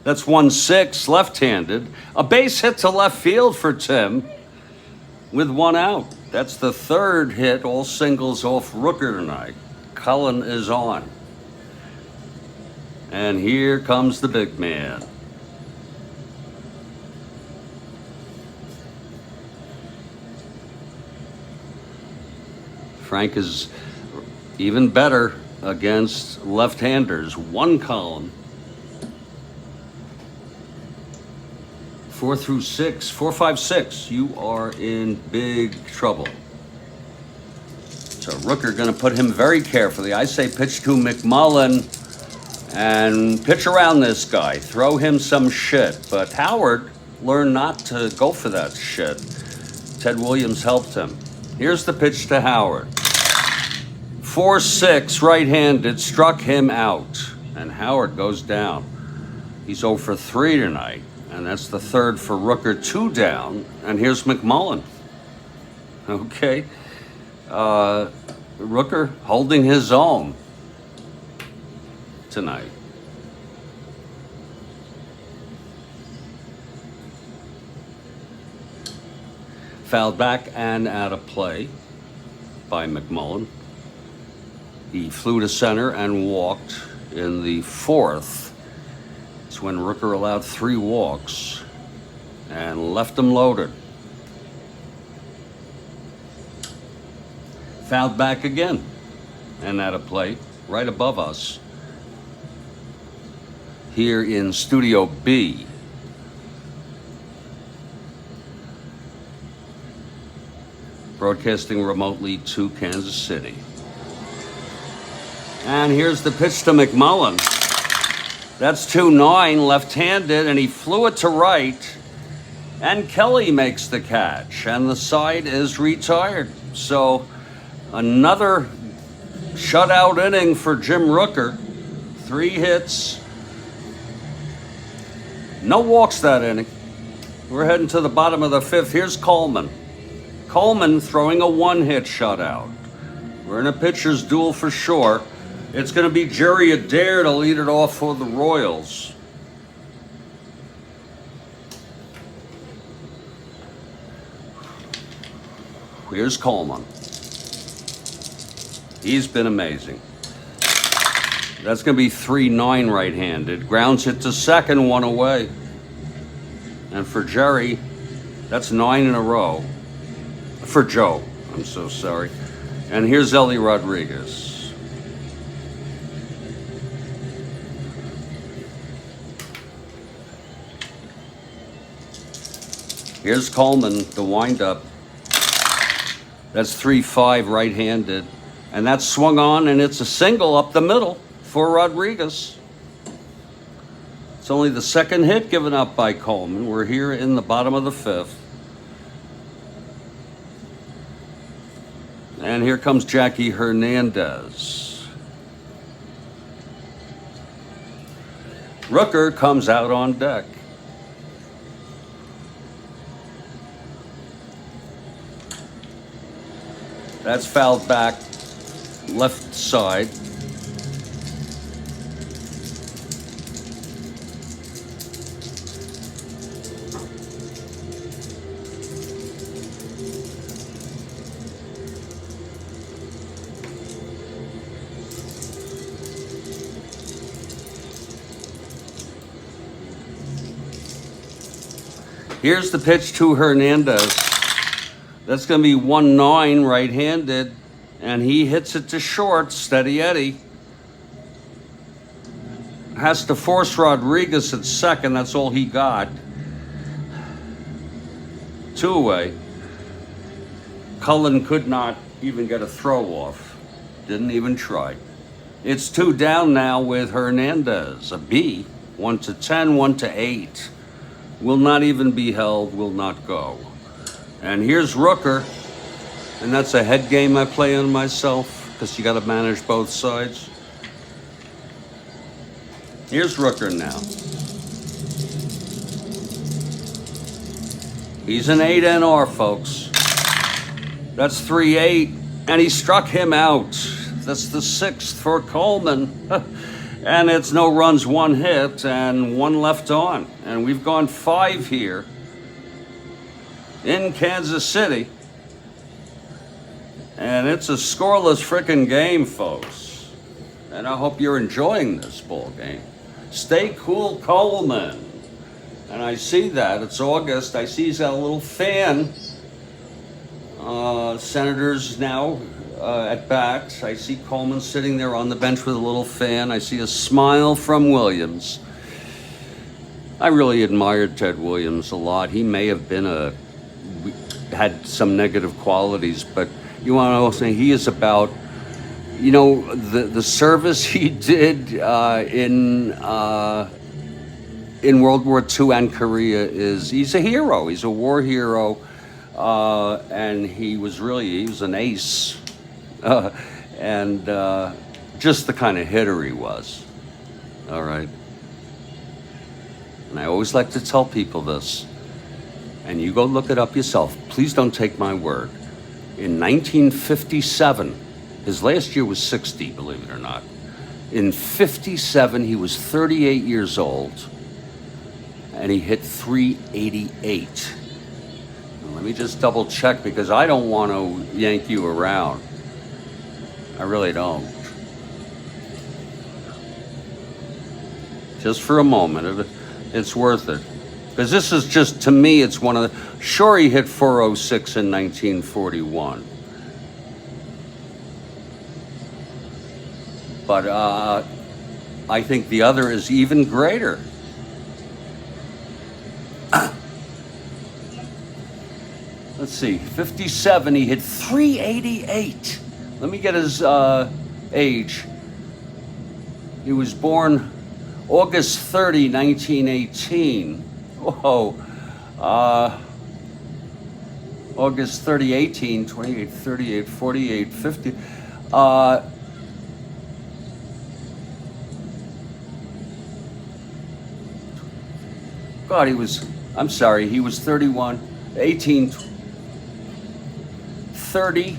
That's 1-6, left-handed. A base hit to left field for Tim with one out. That's the third hit, all singles off Rooker tonight. Cullen is on. And here comes the big man. Frank is even better against left-handers. One column. 4 through 6, 4, 5, 6. You are in big trouble. So Rooker going to put him very carefully. I say pitch to McMullen and pitch around this guy. Throw him some shit. But Howard learned not to go for that shit. Ted Williams helped him. Here's the pitch to Howard. 4-6, right-handed, struck him out. And Howard goes down. He's 0 for 3 tonight. And that's the third for Rooker, 2 down. And here's McMullen. Okay. Rooker holding his own tonight. Fouled back and out of play by McMullen. He flew to center and walked in the fourth. It's when Rooker allowed 3 walks and left them loaded. Fouled back again and out of play right above us here in Studio B. Broadcasting remotely to Kansas City. And here's the pitch to McMullen. That's 2-9, left-handed, and he flew it to right. And Kelly makes the catch, and the side is retired. So another shutout inning for Jim Rooker. 3 hits. No walks that inning. We're heading to the bottom of the 5th. Here's Coleman. Coleman throwing a 1-hit shutout. We're in a pitcher's duel for sure. It's going to be Jerry Adair to lead it off for the Royals. Here's Coleman. He's been amazing. That's going to be 3-9 right-handed. Grounds hit to second, 1 away. And for Jerry, that's 9 in a row. For Joe, I'm so sorry. And here's Ellie Rodriguez. Here's Coleman, the windup. That's 3-5 right-handed. And that's swung on, and it's a single up the middle for Rodriguez. It's only the second hit given up by Coleman. We're here in the bottom of the 5th. And here comes Jackie Hernandez. Rooker comes out on deck. That's fouled back, left side. Here's the pitch to Hernandez. That's going to be 1-9 right-handed, and he hits it to short. Steady Eddie. Has to force Rodriguez at second. That's all he got. 2 away. Cullen could not even get a throw off. Didn't even try. It's 2 down now with Hernandez. A B. 1 to 10, 1 to 8. Will not even be held, will not go. And here's Rooker, and that's a head game I play on myself because you got to manage both sides. Here's Rooker now. He's an 8 NR, folks. That's 3-8, and he struck him out. That's the 6th for Coleman. And it's no runs, 1 hit, and 1 left on. And we've gone 5 here in Kansas City. And it's a scoreless frickin' game, folks. And I hope you're enjoying this ball game. Stay cool, Coleman. And I see that. It's August. I see he's got a little fan. Senators now at bat. I see Coleman sitting there on the bench with a little fan. I see a smile from Williams. I really admired Ted Williams a lot. He may have been had some negative qualities, but you want to know something? He is about, you know, the service he did in World War II and Korea he's a hero. He's a war hero. And he was an ace, and just the kind of hitter he was. All right. And I always like to tell people this, and you go look it up yourself. Please don't take my word. In 1957, his last year was 60, believe it or not. In 57, he was 38 years old, and he hit 388. Let me just double check, because I don't want to yank you around. I really don't. Just for a moment, it's worth it. Because this is just, to me, it's one of the... Sure, he hit 406 in 1941. But I think the other is even greater. Let's see, 57, he hit 388. Let me get his age. He was born August 30, 1918. Whoa. August 30, 18, 28, 38, 48, 50. God, he was 31, 18, 30,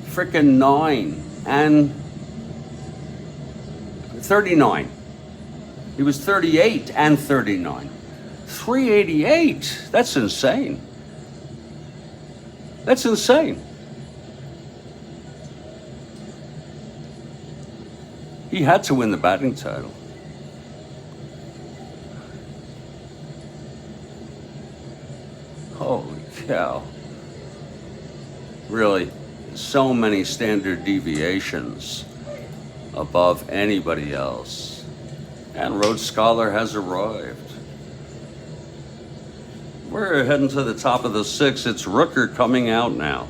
frickin' 9, and 39. He was 38 and 39. 388, that's insane. That's insane. He had to win the batting title. Holy cow. Really, so many standard deviations above anybody else. And Rhodes Scholar has arrived. We're heading to the top of the 6th. It's Rooker coming out now.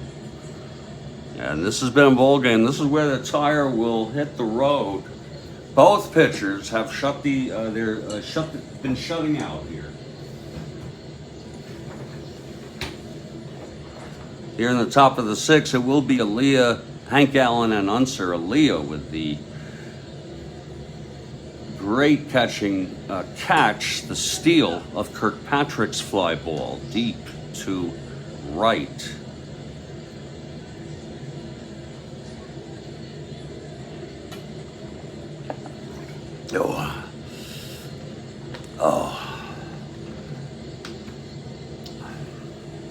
And this has been a ball game. This is where the tire will hit the road. Both pitchers have been shutting out here. Here in the top of the 6th, it will be Aaliyah, Hank Allen, and Unser. Aaliyah with the great catch, the steal of Kirkpatrick's fly ball deep to right.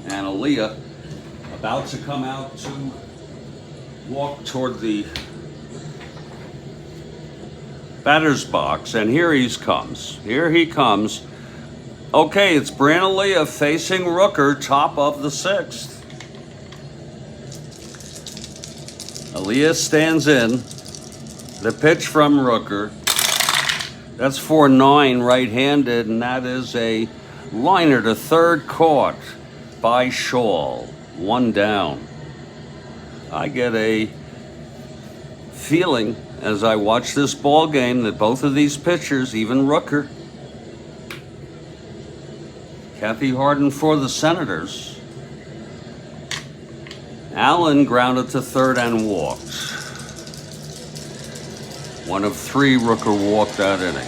And Aaliyah about to come out to walk toward the batter's box, and here he comes. Here he comes. Okay, it's Bran Aaliyah facing Rooker, top of the 6th. Aaliyah stands in. The pitch from Rooker. That's 4-9 right-handed, and that is a liner to third, caught by Shaw. 1 down. I get a feeling as I watch this ball game that both of these pitchers, even Rooker, Kathy Harden for the Senators. Allen grounded to third and walked. 1 of 3 Rooker walked that inning.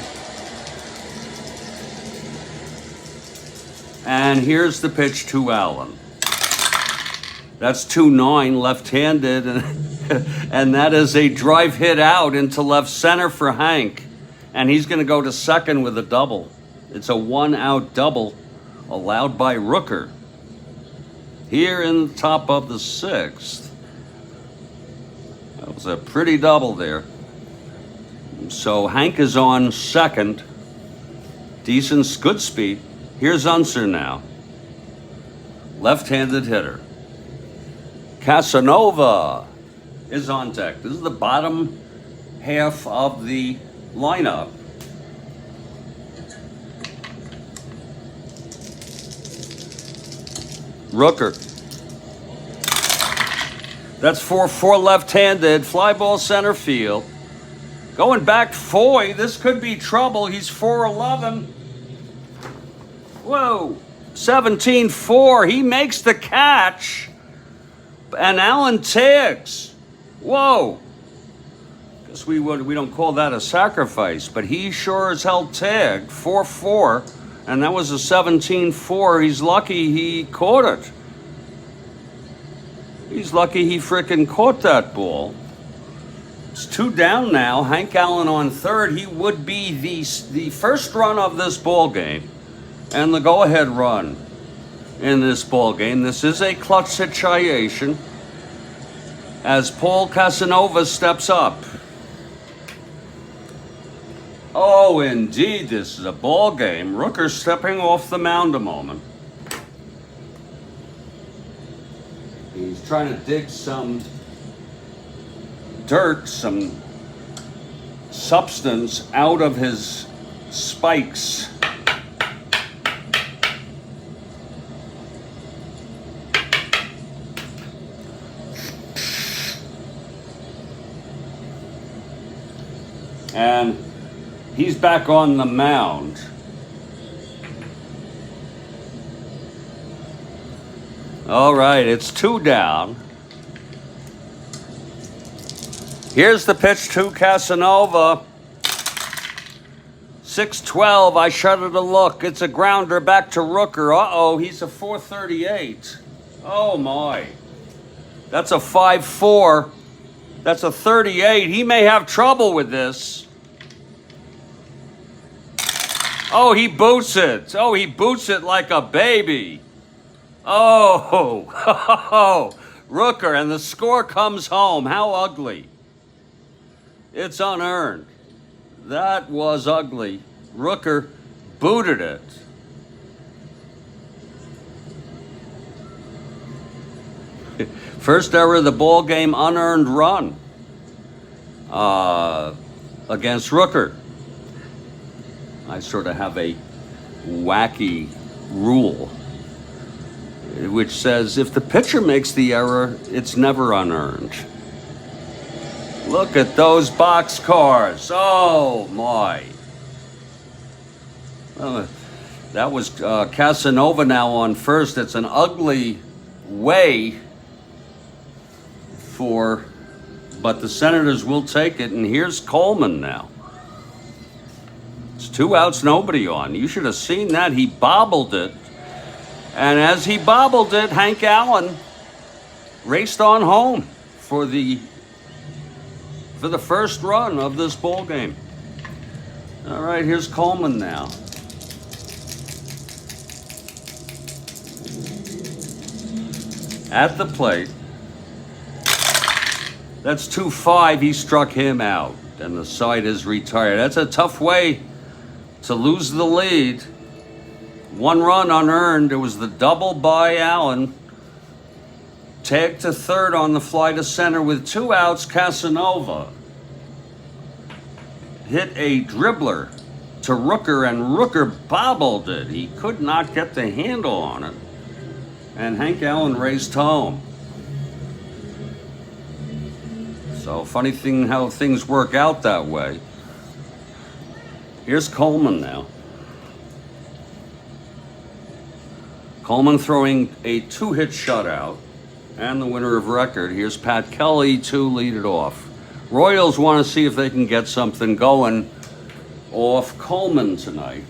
And here's the pitch to Allen. That's 2-9 left-handed, and that is a drive hit out into left center for Hank. And he's going to go to second with a double. It's a 1-out double allowed by Rooker here in the top of the 6th. That was a pretty double there. So Hank is on second. Decent, good speed. Here's Unser now. Left-handed hitter. Casanova is on deck. This is the bottom half of the lineup. Rooker. That's 4-4 left-handed. Fly ball center field. Going back Foy. This could be trouble. He's 4-11. Whoa. 17-4. He makes the catch. And Allen tags. Whoa. Guess we don't call that a sacrifice, but he sure as hell tagged 4-4, and that was a 17-4. He's lucky he caught it. He's lucky he frickin' caught that ball. It's 2 down now. Hank Allen on third. He would be the first run of this ball game and the go-ahead run in this ball game. This is a clutch situation as Paul Casanova steps up. Oh, indeed, this is a ball game. Rooker stepping off the mound a moment. He's trying to dig some dirt, some substance out of his spikes. And he's back on the mound. All right, it's 2 down. Here's the pitch to Casanova. 6-12, I shudder to look. It's a grounder back to Rooker. Uh-oh, he's a 438. Oh, my. That's a 5-4. That's a 38. He may have trouble with this. Oh, he boots it. Oh, he boots it like a baby. Oh, Rooker, and the score comes home. How ugly. It's unearned. That was ugly. Rooker booted it. First error of the ball game, unearned run against Rooker. I sort of have a wacky rule which says if the pitcher makes the error, it's never unearned. Look at those boxcars. Oh, my. That was Casanova now on first. It's an ugly way but the Senators will take it, and here's Coleman now. It's 2 outs, nobody on. You should have seen that. He bobbled it, and as he bobbled it, Hank Allen raced on home for the first run of this ball game. All right, here's Coleman now. At the plate. That's 2-5. He struck him out, and the side is retired. That's a tough way to lose the lead. 1 run unearned. It was the double by Allen. Tag to third on the fly to center with 2 outs. Casanova hit a dribbler to Rooker, and Rooker bobbled it. He could not get the handle on it, and Hank Allen raced home. So funny thing how things work out that way. Here's Coleman now. Coleman throwing a 2-hit shutout and the winner of record. Here's Pat Kelly to lead it off. Royals want to see if they can get something going off Coleman tonight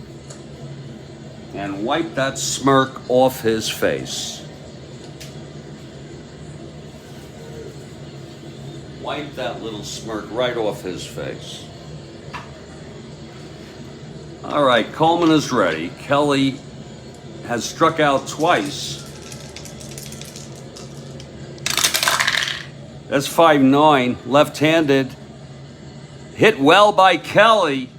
and wipe that smirk off his face. wipe that little smirk right off his face. All right, Coleman is ready. Kelly has struck out twice. That's 5-9, left-handed. Hit well by Kelly.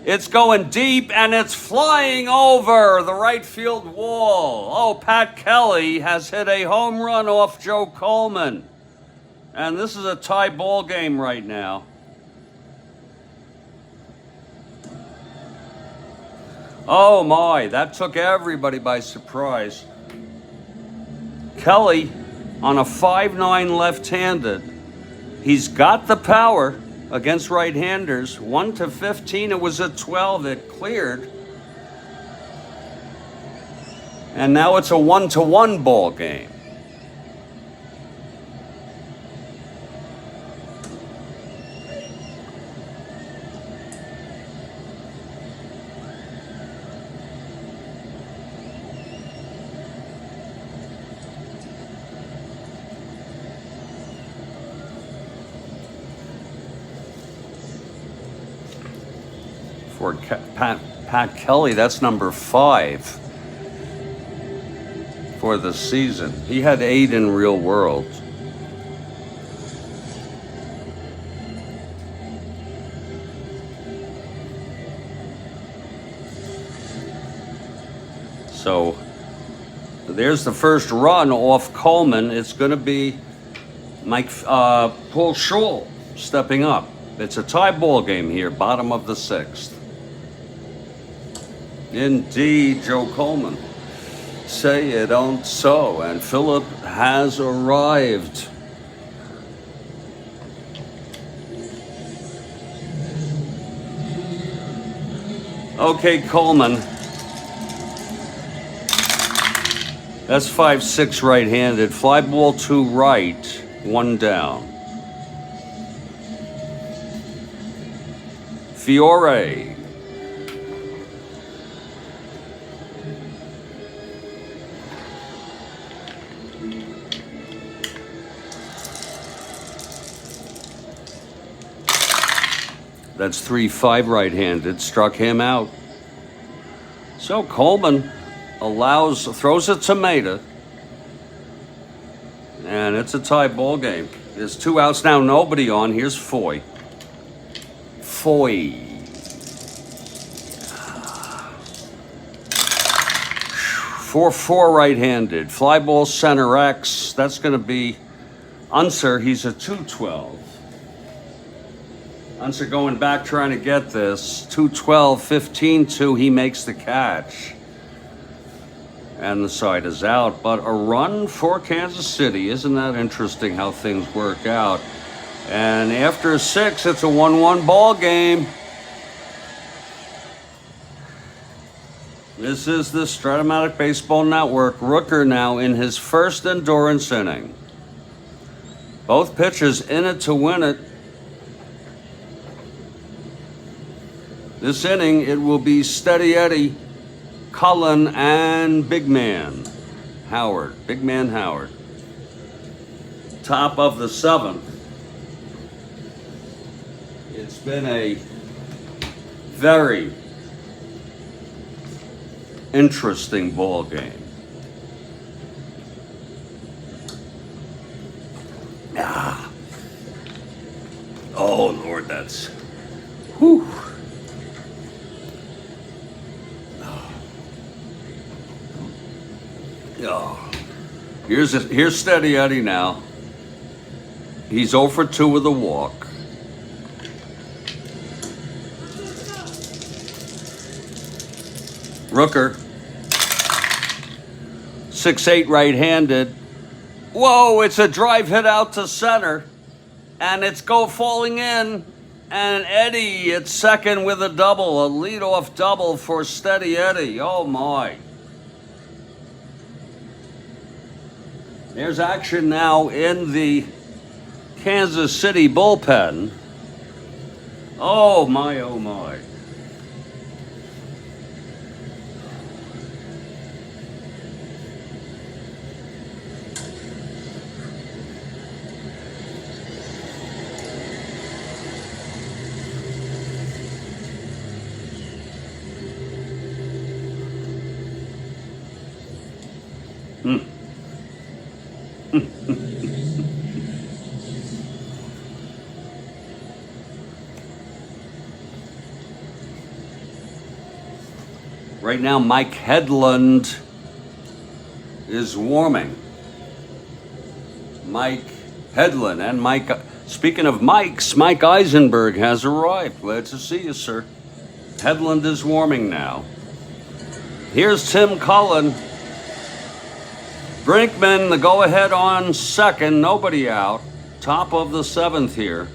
It's going deep and it's flying over the right field wall. Oh, Pat Kelly has hit a home run off Joe Coleman. And this is a tie ball game right now. Oh my, that took everybody by surprise. Kelly on a 5-9 left-handed. He's got the power against right-handers. 1-15, it was a 12, it cleared. And now it's a 1-1 ball game. For Pat Kelly, that's number 5 for the season. He had 8 in real world. So there's the first run off Coleman. It's going to be Paul Schul stepping up. It's a tie ball game here, bottom of the 6th. Indeed, Joe Coleman. Say it don't so. And Philip has arrived. Okay, Coleman. That's 5-6 right-handed. Fly ball to right, 1 down. Fiore. That's 3-5 right-handed, struck him out. So Coleman throws a tomato, and it's a tie ball game. There's 2 outs now, nobody on. Here's Foy. 4-4 right-handed. Fly ball center X. That's going to be Unser. He's a 2-12. Unser going back trying to get this. 2-12, 15-2. He makes the catch. And the side is out. But a run for Kansas City. Isn't that interesting how things work out? And after 6, it's a 1-1 ball game. This is the Strat-O-Matic Baseball Network. Rooker now in his first endurance inning. Both pitchers in it to win it. This inning, it will be Steady Eddie, Cullen, and Big Man Howard. Big Man Howard. Top of the 7th. It's been a very interesting ball game. Oh Lord, that's whew. Oh. Here's Steady Eddie now. He's 0 for 2 with a walk. Rooker. 6-8 right-handed. Whoa, it's a drive hit out to center. And it's falling in. And Eddie at second with a double. A leadoff double for Steady Eddie. Oh my. There's action now in the Kansas City bullpen. Oh my, oh my. Right now, Mike Headland is warming. Mike Headland and Mike. Speaking of Mikes, Mike Eisenberg has arrived. Glad to see you, sir. Headland is warming now. Here's Tim Cullen. Brinkman, the go-ahead on second. Nobody out. Top of the seventh here.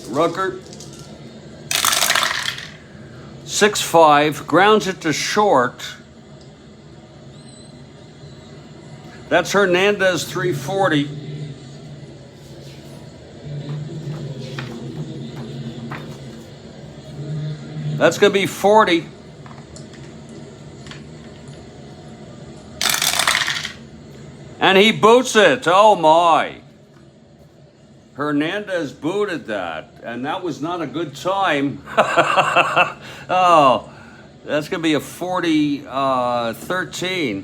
Rooker. 6-5. Grounds it to short. That's Hernandez, 340. That's going to be 40. And he boots it. Oh, my. Hernandez booted that, and that was not a good time. Oh, that's going to be a 40-13.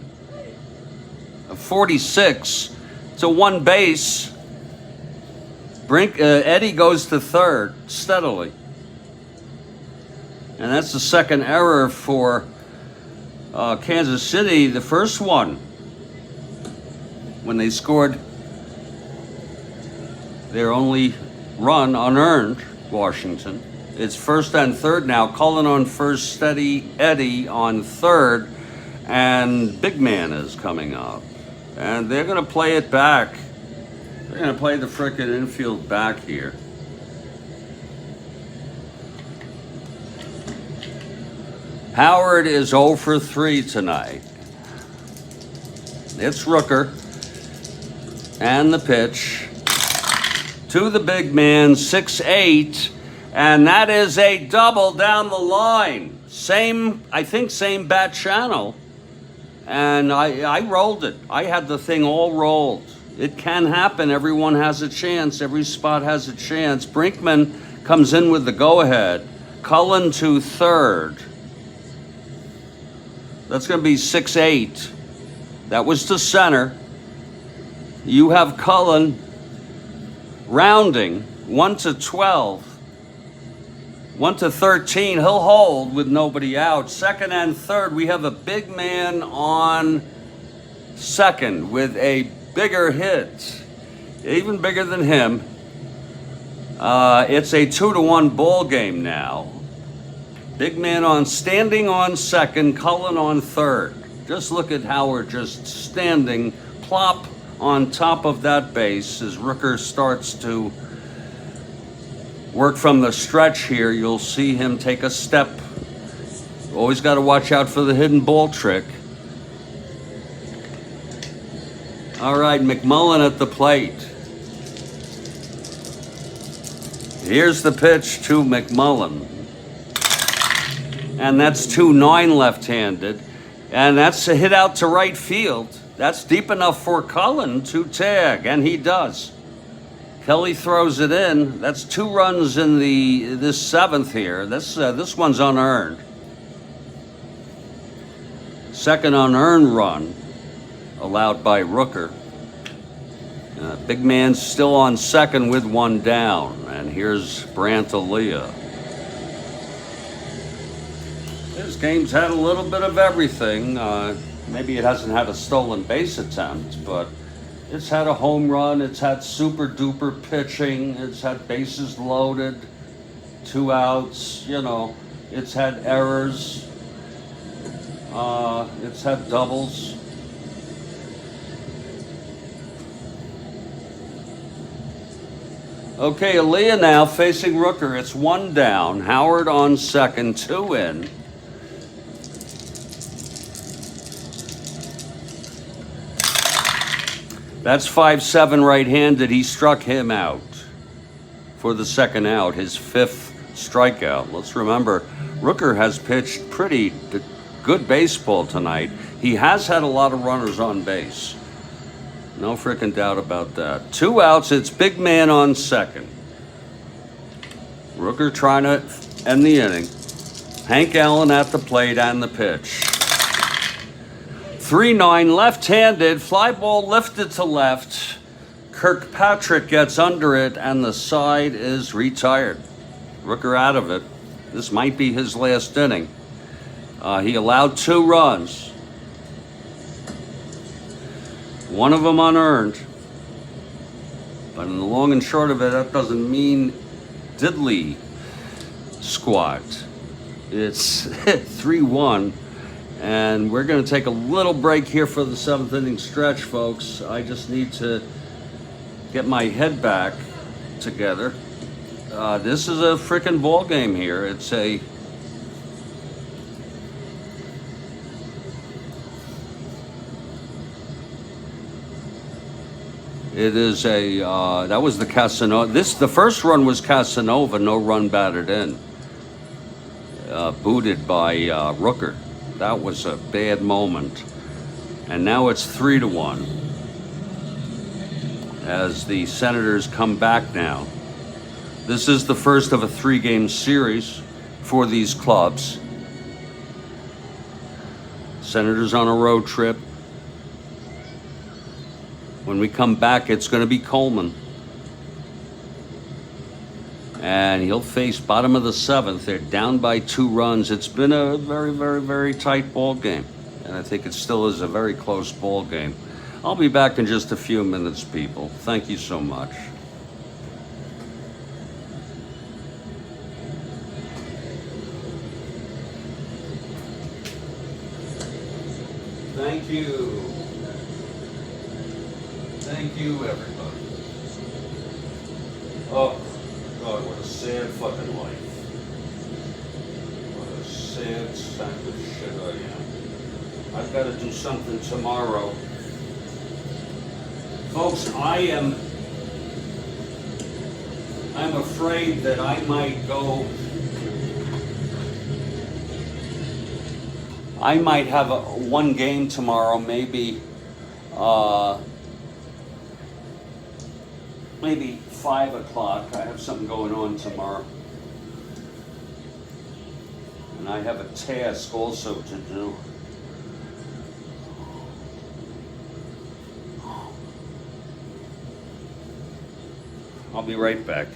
A 46. It's a one base. Eddie goes to third steadily. And that's the second error for Kansas City. The first one, when they scored their only run unearned, Washington. It's first and third now. Cullen on first, steady Eddie on third, and Big Man is coming up. And they're going to play it back. They're going to play the frickin' infield back here. Howard is 0 for 3 tonight. It's Rooker. And the pitch to the big man, 6-8. And that is a double down the line. I think same bat channel. And I rolled it. I had the thing all rolled. It can happen. Everyone has a chance. Every spot has a chance. Brinkman comes in with the go-ahead. Cullen to third. That's going to be 6-8. That was to center. You have Cullen rounding 1-12. 1-13, he'll hold with nobody out. Second and third, we have a big man on second with a bigger hit, even bigger than him. It's a 2-1 ball game now. Big man standing on second, Cullen on third. Just look at Howard just standing plop on top of that base as Rooker starts to work from the stretch here. You'll see him take a step. Always got to watch out for the hidden ball trick. All right, McMullen at the plate. Here's the pitch to McMullen. And that's 2-9 left-handed. And that's a hit out to right field. That's deep enough for Cullen to tag, and he does. Kelly throws it in. That's 2 runs in this seventh here. This one's unearned. Second unearned run allowed by Rooker. Big man's still on second with 1 down. And here's Brantalia. This game's had a little bit of everything. Maybe it hasn't had a stolen base attempt, but it's had a home run, it's had super duper pitching, it's had bases loaded, 2 outs, it's had errors, it's had doubles. Okay, Aaliyah now facing Rooker. It's 1 down. Howard on second, 2 in. That's 5-7 right-handed. He struck him out for the second out, his 5th strikeout. Let's remember, Rooker has pitched pretty good baseball tonight. He has had a lot of runners on base. No freaking doubt about that. 2 outs, it's big man on second. Rooker trying to end the inning. Hank Allen at the plate and the pitch. 3-9 left-handed, fly ball lifted to left. Kirkpatrick gets under it and the side is retired. Rooker out of it. This might be his last inning. He allowed 2 runs. One of them unearned. But in the long and short of it, that doesn't mean diddly squat. It's 3-1. And we're going to take a little break here for the 7th inning stretch, folks. I just need to get my head back together. This is a freaking ball game here. It's a that was the Casanova. The first run was Casanova, no run batted in. Booted by Rooker. That was a bad moment. And now it's 3-1 as the Senators come back now. This is the first of a 3-game series for these clubs. Senators on a road trip. When we come back, it's going to be Coleman. And he'll face bottom of the 7th. They're down by 2 runs. It's been a very, very, very tight ball game. And I think it still is a very close ball game. I'll be back in just a few minutes, people. Thank you so much. Thank you. Thank you, everybody. Oh, God, what a sad fucking life. What a sad sack of shit I am. I've got to do something tomorrow. Folks, I'm afraid that I might have one game tomorrow, maybe 5 o'clock. I have something going on tomorrow. And I have a task also to do. I'll be right back.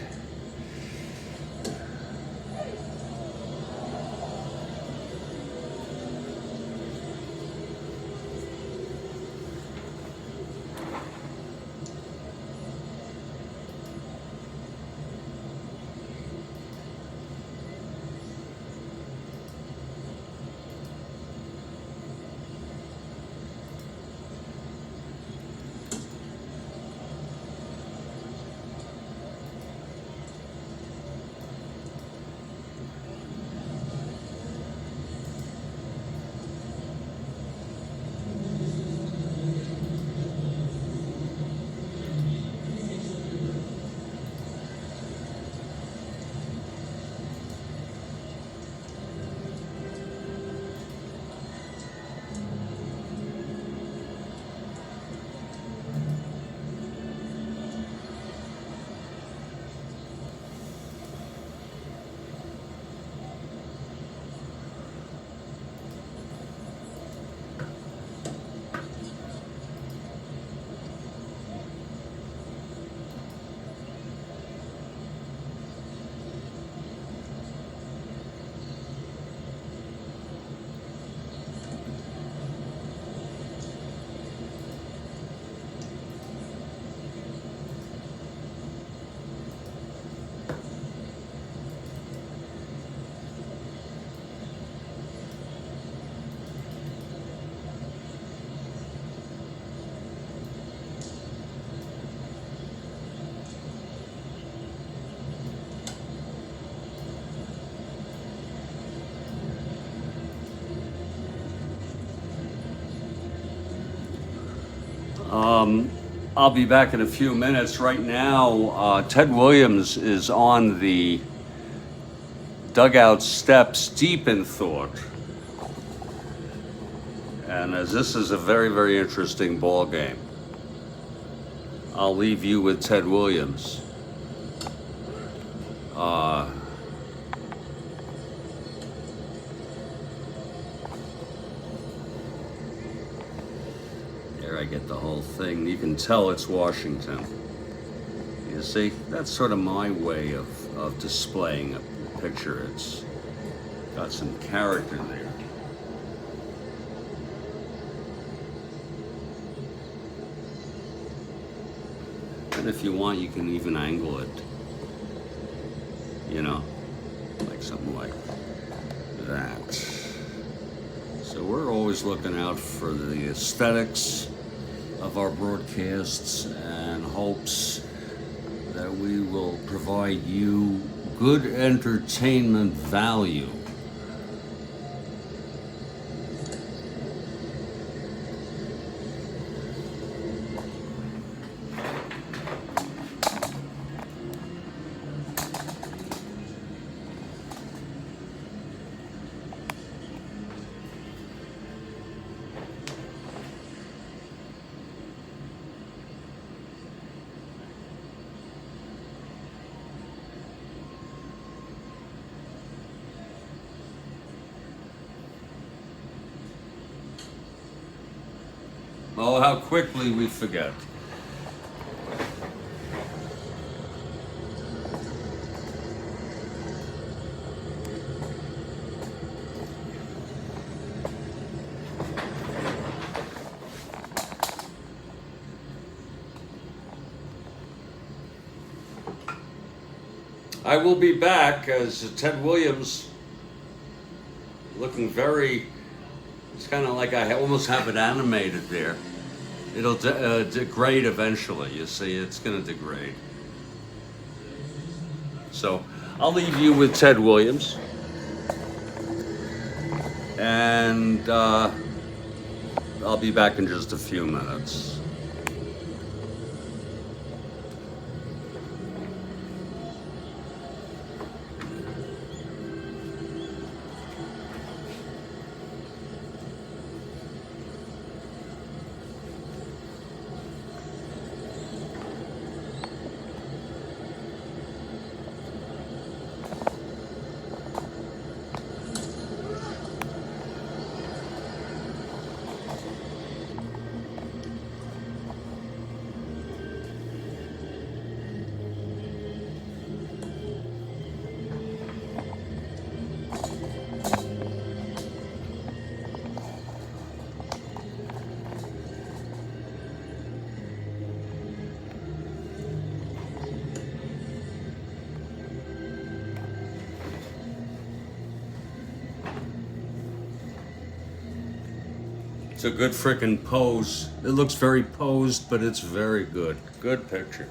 I'll be back in a few minutes. Right now, Ted Williams is on the dugout steps, deep in thought. And as this is a very, very interesting ball game, I'll leave you with Ted Williams. I get the whole thing. You can tell it's Washington. You see, that's sort of my way of displaying picture. It's got some character there. And if you want, you can even angle it, you know, like something like that. So we're always looking out for the aesthetics of our broadcasts and hopes that we will provide you good entertainment value. Oh, how quickly we forget. I will be back as Ted Williams, looking very, it's kind of like I almost have it animated there. It'll degrade eventually, you see, it's going to degrade. So I'll leave you with Ted Williams. And I'll be back in just a few minutes. It's a good frickin' pose. It looks very posed, but it's very good. Good picture.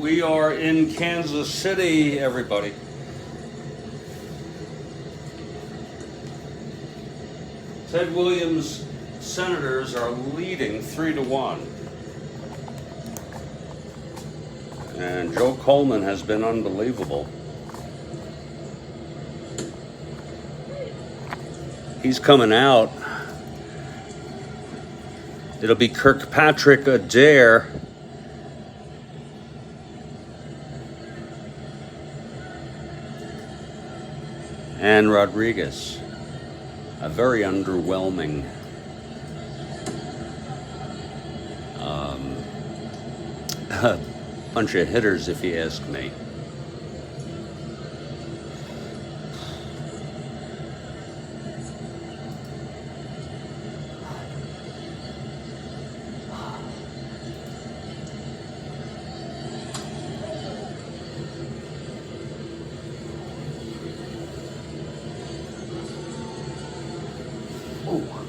We are in Kansas City, everybody. Ted Williams' Senators are leading 3-1. And Joe Coleman has been unbelievable. He's coming out. It'll be Kirkpatrick, Adair, and Rodriguez. A very underwhelming bunch of hitters, if you ask me.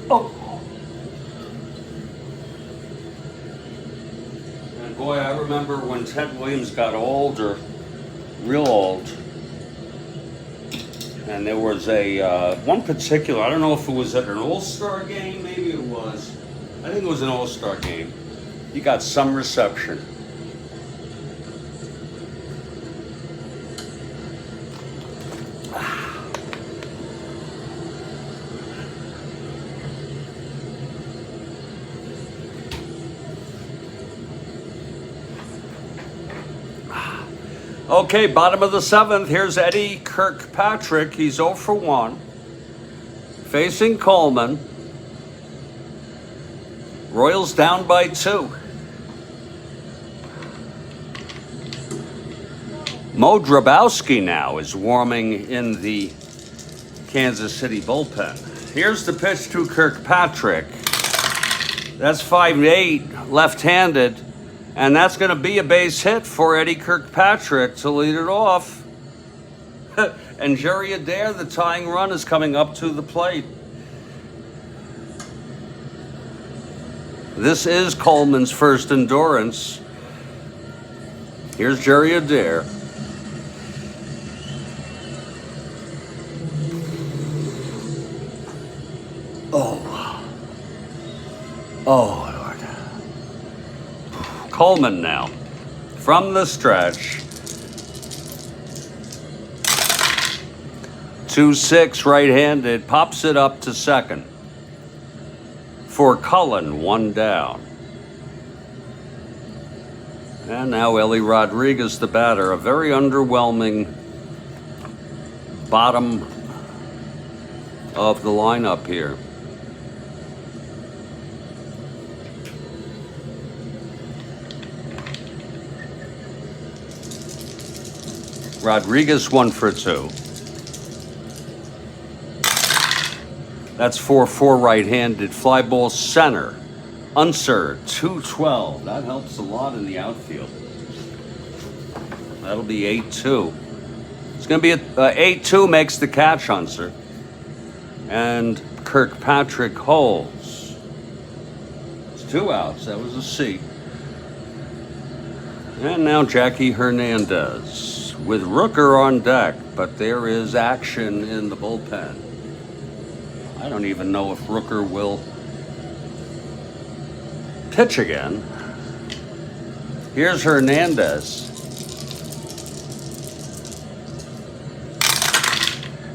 Oh. And boy, I remember when Ted Williams got older, real old, and there was a one particular, I don't know if it was at an All-Star game, maybe it was. I think it was an All-Star game. He got some reception. Okay, bottom of the seventh. Here's Eddie Kirkpatrick. He's 0 for 1. Facing Coleman. Royals down by 2. Mo Drabowski now is warming in the Kansas City bullpen. Here's the pitch to Kirkpatrick. That's 5-8, left-handed. And that's going to be a base hit for Eddie Kirkpatrick to lead it off. And Jerry Adair, the tying run, is coming up to the plate. This is Coleman's first endurance. Here's Jerry Adair. Oh, Lord. Coleman now, from the stretch. 2-6 right-handed, pops it up to second. For Cullen, 1 down. And now Ellie Rodriguez, the batter, a very underwhelming bottom of the lineup here. Rodriguez 1 for 2. That's 4-4 right-handed. Fly ball center. Unser 2-12. That helps a lot in the outfield. That'll be 8-2. It's going to be 8-2 makes the catch, Unser. And Kirkpatrick holds. It's 2 outs. That was a C. And now Jackie Hernandez with Rooker on deck, but there is action in the bullpen. I don't even know if Rooker will pitch again. Here's Hernandez.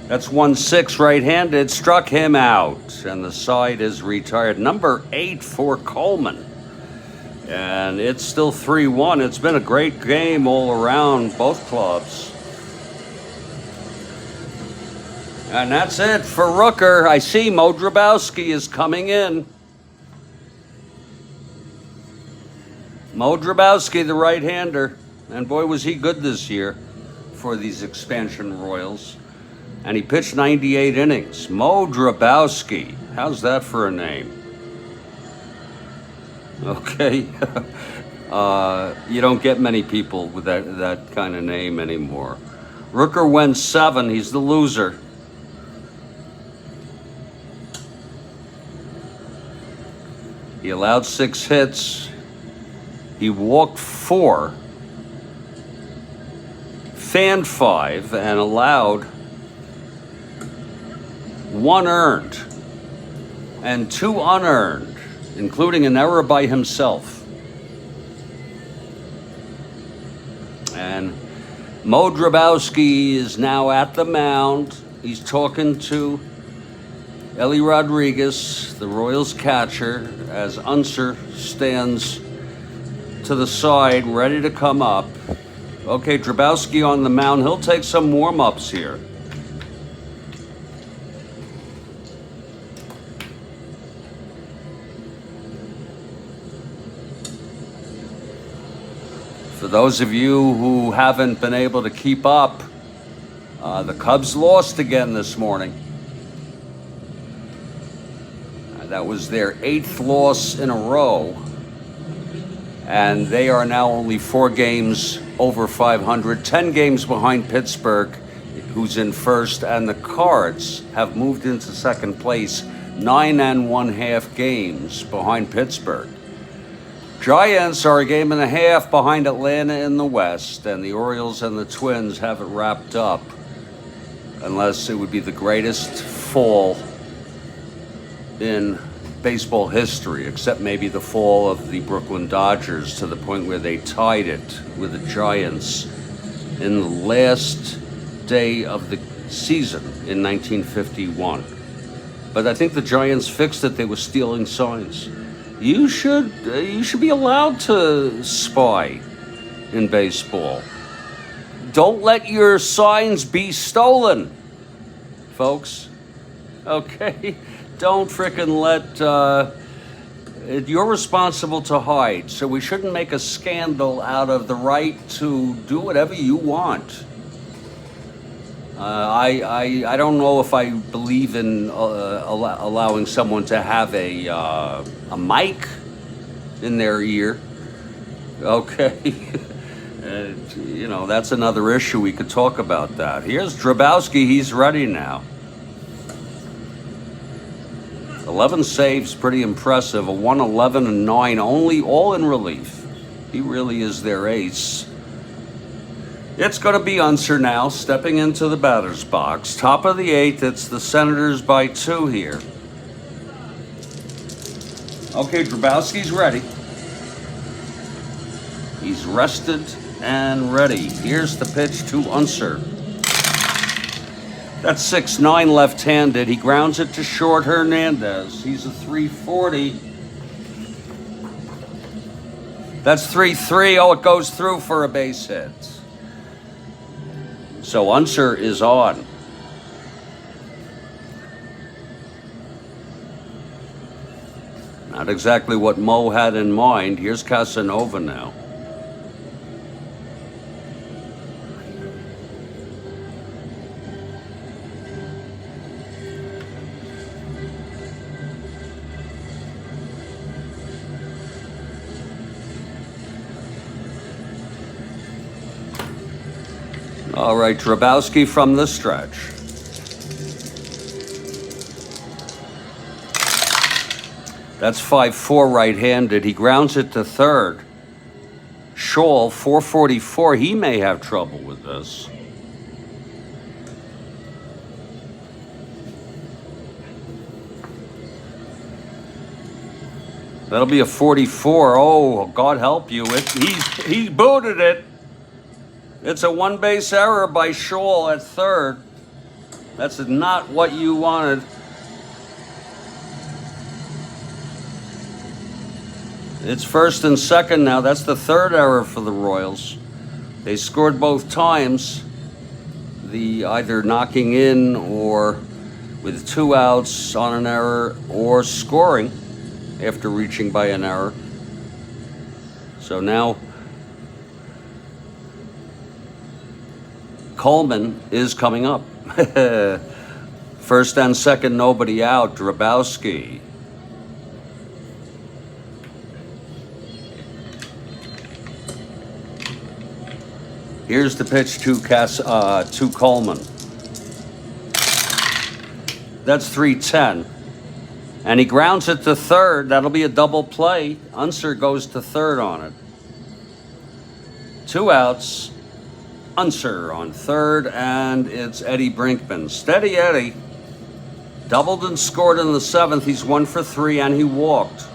That's 1-6 right-handed, struck him out, and the side is retired. Number 8 for Coleman. And it's still 3-1. It's been a great game all around, both clubs. And that's it for Rooker. I see Mo Drabowski is coming in. Mo Drabowski, the right-hander. And boy, was he good this year for these expansion Royals. And he pitched 98 innings. Mo Drabowski. How's that for a name? Okay. You don't get many people with that kind of name anymore. Rooker went 7. He's the loser. He allowed 6 hits. He walked 4. fanned 5 and allowed 1 earned and 2 unearned, including an error by himself. And Mo Drabowski is now at the mound. He's talking to Ellie Rodriguez, the Royals catcher, as Unser stands to the side, ready to come up. Okay, Drabowski on the mound. He'll take some warm-ups here. For those of you who haven't been able to keep up, the Cubs lost again this morning. That was their 8th loss in a row. And they are now only 4 games over 500, 10 games behind Pittsburgh, who's in first, and the Cards have moved into second place, 9 1/2 games behind Pittsburgh. Giants are a game and a half behind Atlanta in the West, and the Orioles and the Twins have it wrapped up, unless it would be the greatest fall in baseball history, except maybe the fall of the Brooklyn Dodgers, to the point where they tied it with the Giants in the last day of the season in 1951. But I think the Giants fixed it. They were stealing signs. You should be allowed to spy in baseball. Don't let your signs be stolen, folks. Okay? Don't frickin' let, you're responsible to hide, so we shouldn't make a scandal out of the right to do whatever you want. I don't know if I believe in allowing someone to have a mic in their ear. Okay. You know, that's another issue. We could talk about that. Here's Drabowski. He's ready now. 11 saves, pretty impressive. A 111-9, only, all in relief. He really is their ace. It's going to be Unser now, stepping into the batter's box. Top of the 8th, it's the Senators by 2 here. Okay, Drabowski's ready. He's rested and ready. Here's the pitch to Unser. That's 6'9", left-handed. He grounds it to short. Hernandez. He's a 340. That's 3-3. Oh, it goes through for a base hit. So Unser is on. Not exactly what Mo had in mind. Here's Casanova now. All right, Drabowski from the stretch. That's 5-4 right-handed. He grounds it to third. Scholl, 444. He may have trouble with this. That'll be a 44. Oh, God help you. He booted it. It's a one-base error by Scholl at third. That's not what you wanted. It's first and second now. That's the third error for the Royals. They scored both times, the either knocking in or with 2 outs on an error, or scoring after reaching by an error. So now Coleman is coming up. First and second, nobody out. Drabowski. Here's the pitch to Coleman. That's 3-10. And he grounds it to third. That'll be a double play. Unser goes to third on it. 2 outs. Unser on third, and it's Eddie Brinkman. Steady Eddie. Doubled and scored in the seventh. He's 1 for 3, and he walked.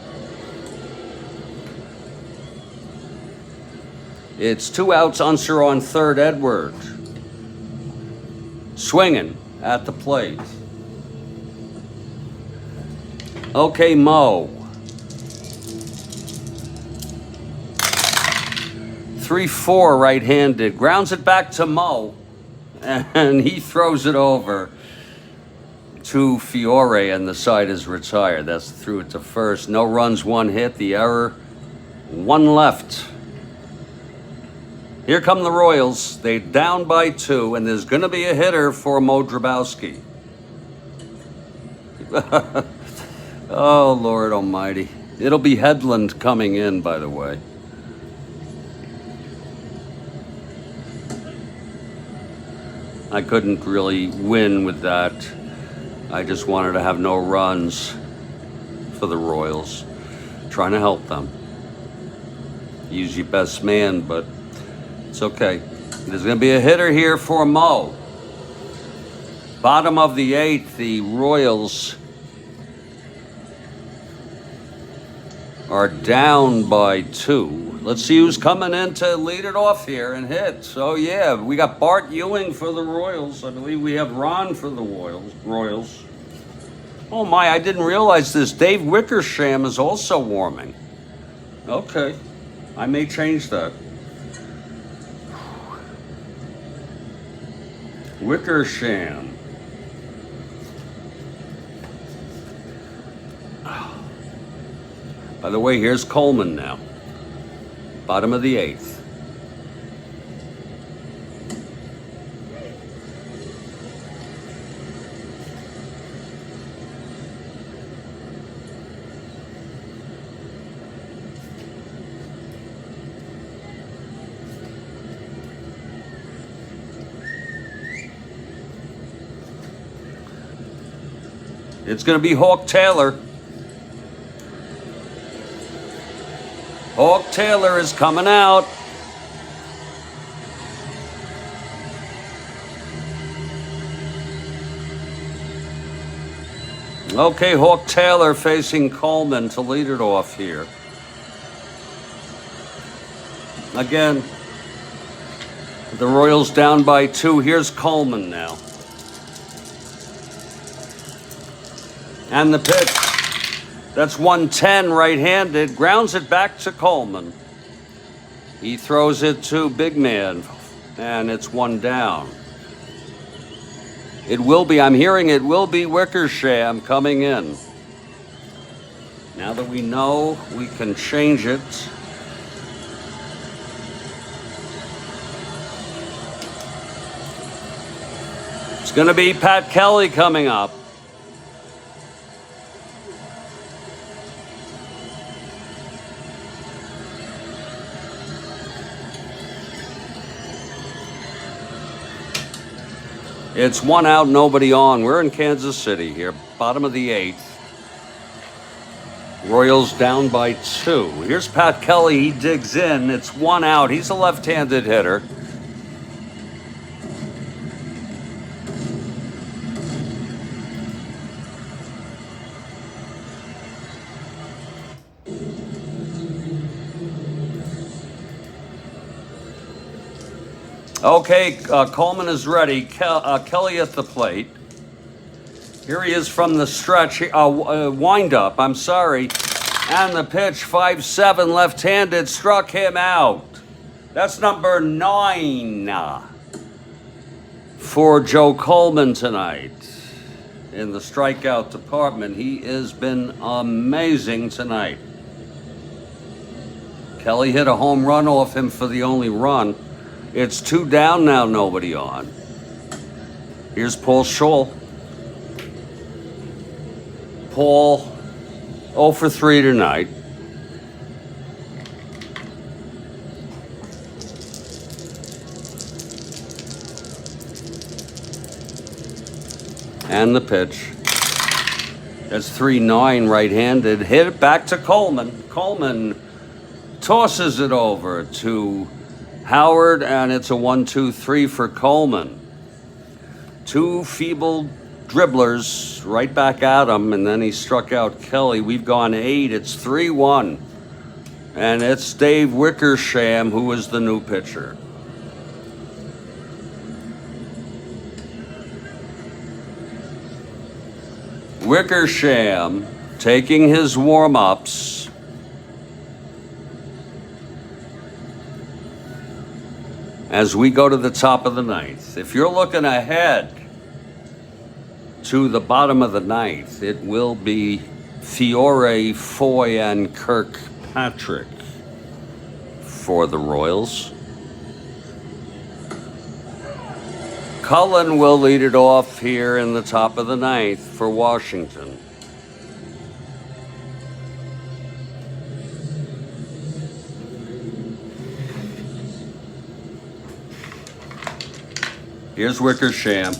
It's 2 outs, Unser on third, Edward. Swinging at the plate. Okay, Mo. 3-4 right-handed. Grounds it back to Mo. And he throws it over to Fiore, and the side is retired. That's threw it to first. No runs, 1 hit. The error, 1 left. Here come the Royals. They're down by 2, and there's going to be a hitter for Mo Drabowski. Oh, Lord almighty. It'll be Headland coming in, by the way. I couldn't really win with that. I just wanted to have no runs for the Royals. Trying to help them. Use your best man, but it's okay. There's going to be a hitter here for Mo. Bottom of the 8th, the Royals are down by 2. Let's see who's coming in to lead it off here and hit. So, yeah, we got Bart Ewing for the Royals. I believe we have Ron for the Royals. Oh, my, I didn't realize this. Dave Wickersham is also warming. Okay, I may change that. Wickersham. By the way, here's Coleman now. Bottom of the 8th. It's going to be Hawk Taylor. Hawk Taylor is coming out. Okay, Hawk Taylor facing Coleman to lead it off here. Again, the Royals down by 2. Here's Coleman now. And the pitch. That's 110 right-handed. Grounds it back to Coleman. He throws it to Big Man, and it's 1 down. It will be, I'm hearing it will be Wickersham coming in. Now that we know, we can change it. It's going to be Pat Kelly coming up. It's 1 out, nobody on. We're in Kansas City here, bottom of the 8th. Royals down by 2. Here's Pat Kelly. He digs in. It's 1 out. He's a left-handed hitter. Okay, Coleman is ready. Kelly at the plate. Here he is from the stretch. Wind-up, I'm sorry. And the pitch, 5-7, left-handed, struck him out. That's number 9 for Joe Coleman tonight in the strikeout department. He has been amazing tonight. Kelly hit a home run off him for the only run. It's 2 down now, nobody on. Here's Paul Scholl. Paul, 0 for 3 tonight. And the pitch. That's 3-9 right-handed. Hit it back to Coleman. Coleman tosses it over to Howard, and it's a 1-2-3 for Coleman. Two feeble dribblers right back at him, and then he struck out Kelly. We've gone 8. It's 3-1. And it's Dave Wickersham, who is the new pitcher. Wickersham taking his warm-ups. As we go to the top of the ninth. If you're looking ahead to the bottom of the ninth, it will be Fiore, Foy, and Kirkpatrick for the Royals. Cullen will lead it off here in the top of the ninth for Washington. Here's Wickersham.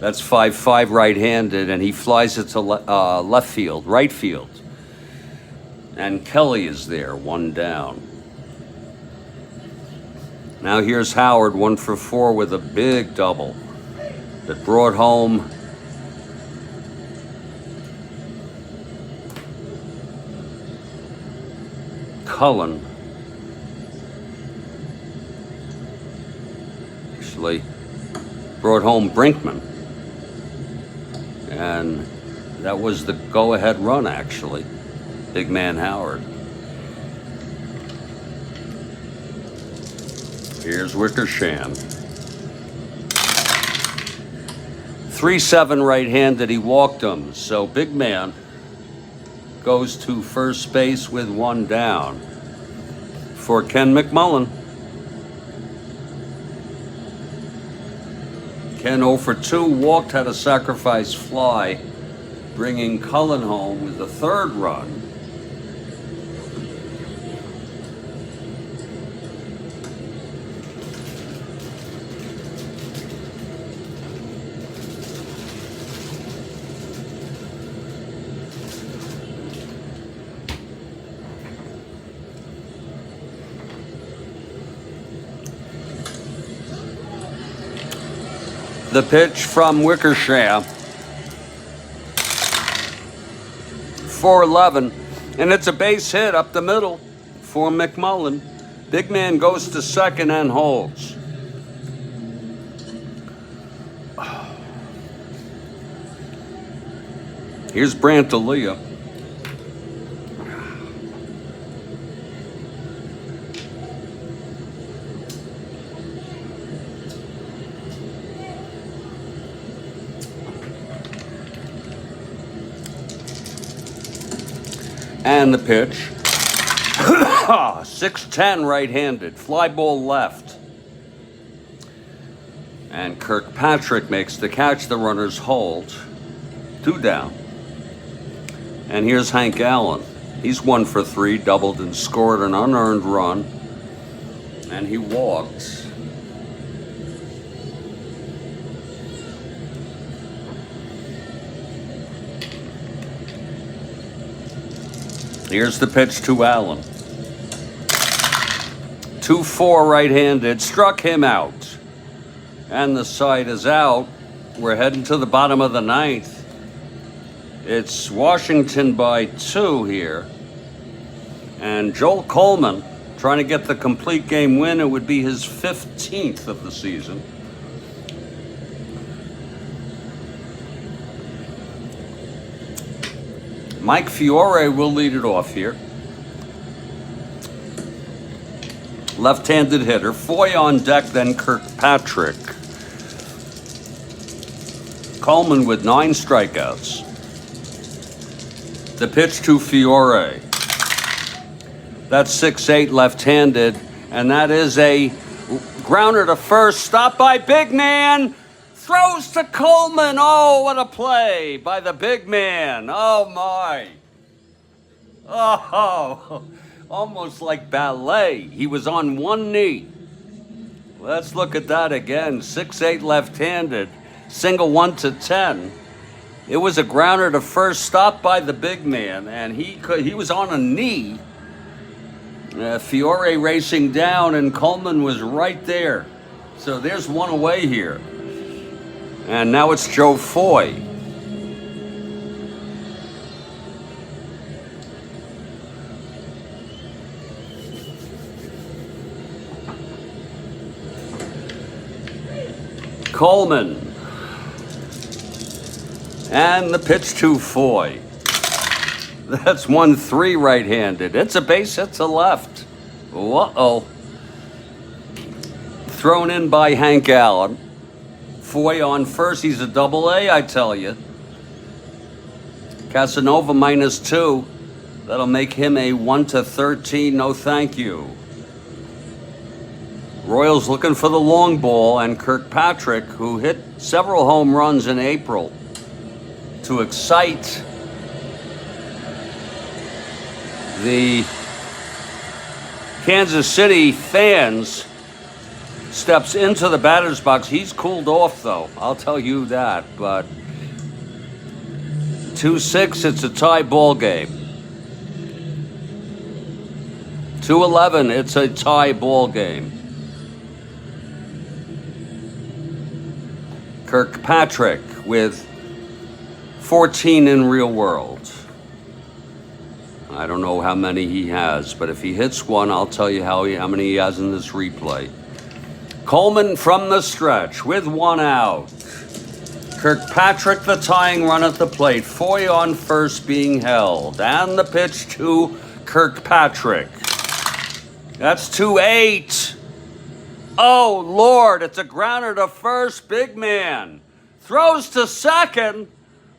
That's 5-5 right-handed, and he flies it to left field, right field. And Kelly is there, 1 down. Now here's Howard, 1 for 4 with a big double that brought home Cullen. Actually, brought home Brinkman. And that was the go-ahead run, actually. Big man Howard. Here's Wickersham. 3-7 right-handed, he walked him. So big man goes to first base with 1 down for Ken McMullen. Ken 0 for 2, walked, had a sacrifice fly, bringing Cullen home with the 3rd run. The pitch from Wickersham. 4-11, and it's a base hit up the middle for McMullen. Big man goes to second and holds. Here's Brantalia. And the pitch. 6-10 right-handed. Fly ball left. And Kirkpatrick makes the catch. The runners hold. 2 down. And here's Hank Allen. He's 1 for 3, doubled and scored an unearned run. And he walked. Here's the pitch to Allen. 2-4 right-handed, struck him out. And the side is out. We're heading to the bottom of the ninth. It's Washington by 2 here. And Joel Coleman trying to get the complete game win. It would be his 15th of the season. Mike Fiore will lead it off here. Left-handed hitter. Foy on deck, then Kirkpatrick. Coleman with 9 strikeouts. The pitch to Fiore. That's 6-8 left-handed, and that is a grounder to first. Stop by big man. Throws to Coleman. Oh, what a play by the big man. Oh, my. Oh, almost like ballet. He was on 1 knee. Let's look at that again. 6-8 left-handed. Single 1-10. It was a grounder to first, stopped by the big man, and he was on a knee. Fiore racing down, and Coleman was right there. So there's one away here. And now it's Joe Foy. Coleman. And the pitch to Foy. That's 1-3 right-handed. It's a base hit to left. Uh-oh. Thrown in by Hank Allen. Foy on first. He's a double-A, I tell you. Casanova -2. That'll make him a 1-13. No thank you. Royals looking for the long ball, and Kirkpatrick, who hit several home runs in April to excite the Kansas City fans, steps into the batter's box. He's cooled off, though, I'll tell you that. But 2-6, it's a tie ball game. 2-11, it's a tie ball game. Kirkpatrick with 14 in real world. I don't know how many he has, but if he hits one, I'll tell you how many he has in this replay. Coleman from the stretch with one out. Kirkpatrick the tying run at the plate. Foy on first being held. And the pitch to Kirkpatrick. That's 2-8. Oh, Lord, it's a grounder to first. Big man throws to second.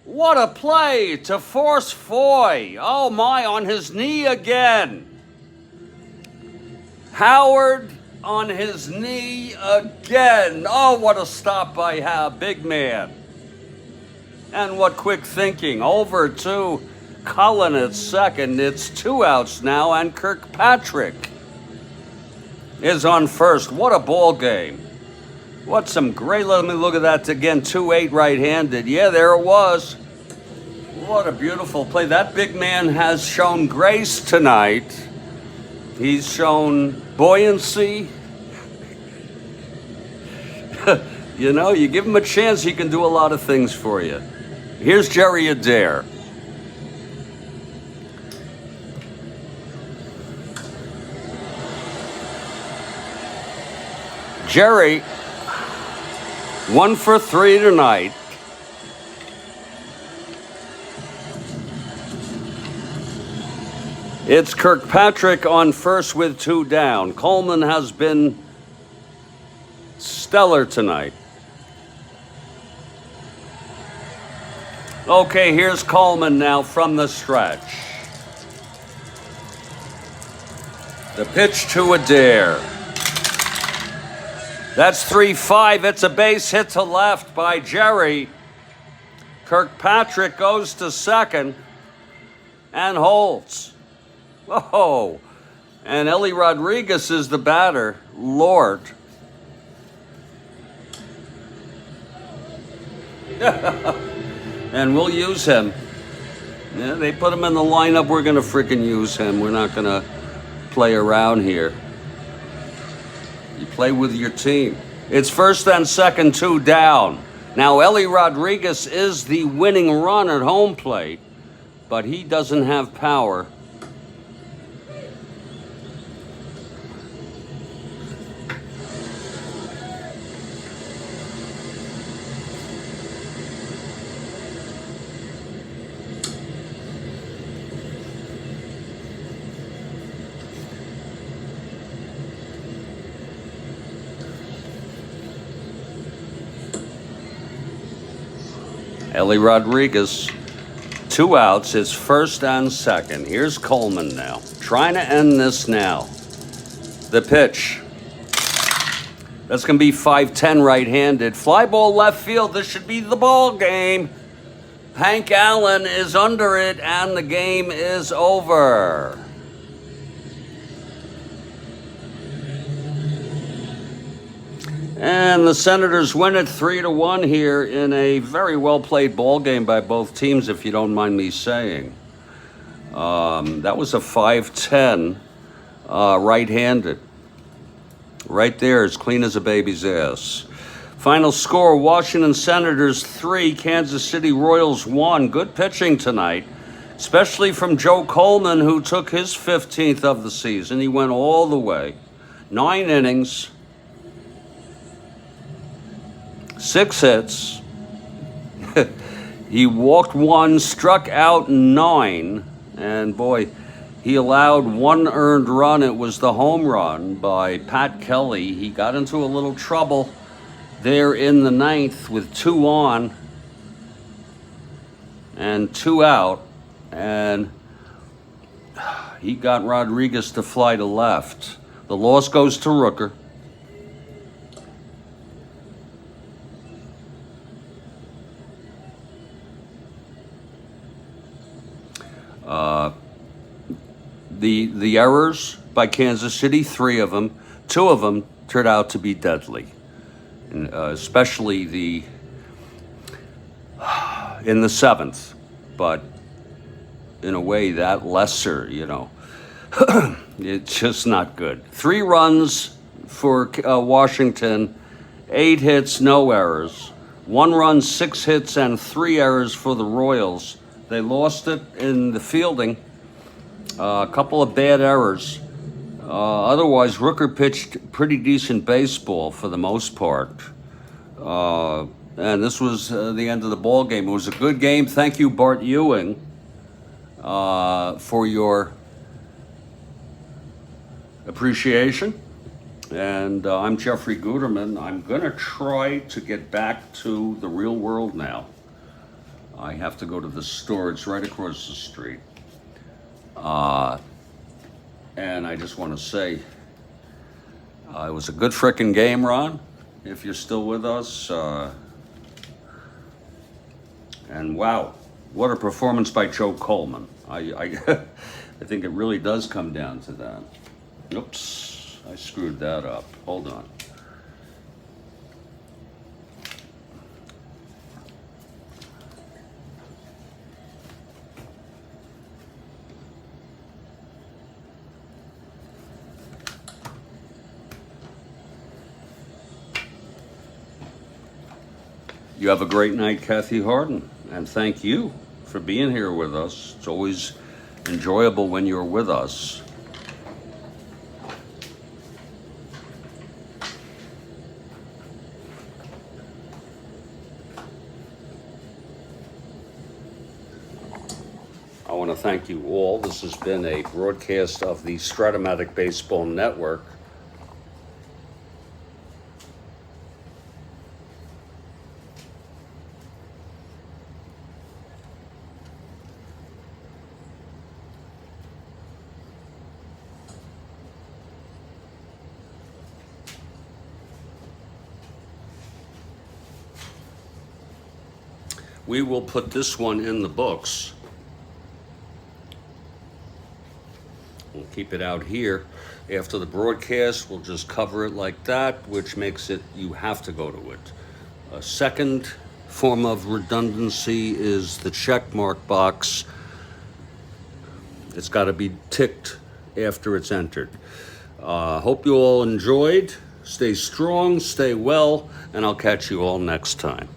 What a play to force Foy. Oh, my, on his knee again. Howard on his knee again. Oh, what a stop by Big man. And what quick thinking. Over to Cullen at second. It's 2 outs now, and Kirkpatrick is on first. What a ball game. What some great, let me look at that again, 2-8 right-handed. Yeah, there it was. What a beautiful play. That big man has shown grace tonight. He's shown buoyancy. You know, you give him a chance, he can do a lot of things for you. Here's Jerry Adair. Jerry, 1 for 3 tonight. It's Kirkpatrick on first with 2 down. Coleman has been stellar tonight. Okay, here's Coleman now from the stretch. The pitch to Adair. That's 3-5. It's a base hit to left by Jerry. Kirkpatrick goes to second and holds. Oh, and Ellie Rodriguez is the batter. Lord. And we'll use him. Yeah, they put him in the lineup. We're going to freaking use him. We're not going to play around here. You play with your team. It's first and second, 2 down. Now, Ellie Rodriguez is the winning run at home plate, but he doesn't have power. Ellie Rodriguez, 2 outs. It's first and second. Here's Coleman now, trying to end this now. The pitch. That's going to be 5-10 right-handed. Fly ball left field. This should be the ball game. Hank Allen is under it, and the game is over. And the Senators win it 3-1 here in a very well-played ball game by both teams, if you don't mind me saying. That was a 5-10 right-handed. Right there, as clean as a baby's ass. Final score, Washington Senators 3, Kansas City Royals 1. Good pitching tonight, especially from Joe Coleman, who took his 15th of the season. He went all the way. 9 innings, 6 hits. He walked 1, struck out 9, and boy, he allowed 1 earned run. It was the home run by Pat Kelly. He got into a little trouble there in the 9th with 2 on and 2 out, and he got Rodriguez to fly to left. The loss goes to Rooker. The errors by Kansas City, 3 of them, 2 of them turned out to be deadly, and, especially in the 7th. But in a way, that lesser, it's just not good. 3 runs for Washington, 8 hits, no errors. 1 run, 6 hits, and 3 errors for the Royals. They lost it in the fielding. A couple of bad errors. Otherwise, Rooker pitched pretty decent baseball for the most part. And this was the end of the ball game. It was a good game. Thank you, Bart Ewing, for your appreciation. And I'm Jeffrey Guterman. I'm going to try to get back to the real world now. I have to go to the store. It's right across the street. And I just want to say, it was a good frickin' game, Ron, if you're still with us. And wow, what a performance by Joe Coleman. I think it really does come down to that. Oops, I screwed that up. Hold on. You have a great night, Kathy Harden, and thank you for being here with us. It's always enjoyable when you're with us. I want to thank you all. This has been a broadcast of the Strat-O-Matic Baseball Network. We will put this one in the books. We'll keep it out here. After the broadcast, we'll just cover it like that, which makes it, you have to go to it. A second form of redundancy is the check mark box. It's got to be ticked after it's entered. Hope you all enjoyed. Stay strong, stay well, and I'll catch you all next time.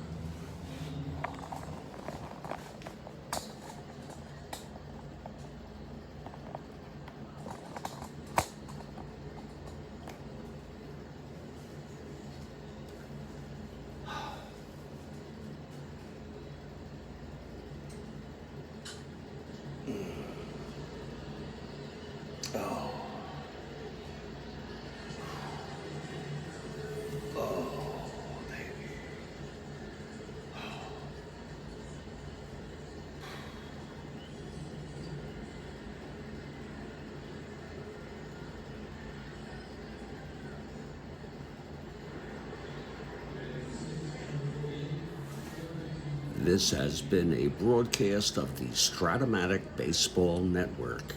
This has been a broadcast of the Strat-O-Matic Baseball Network.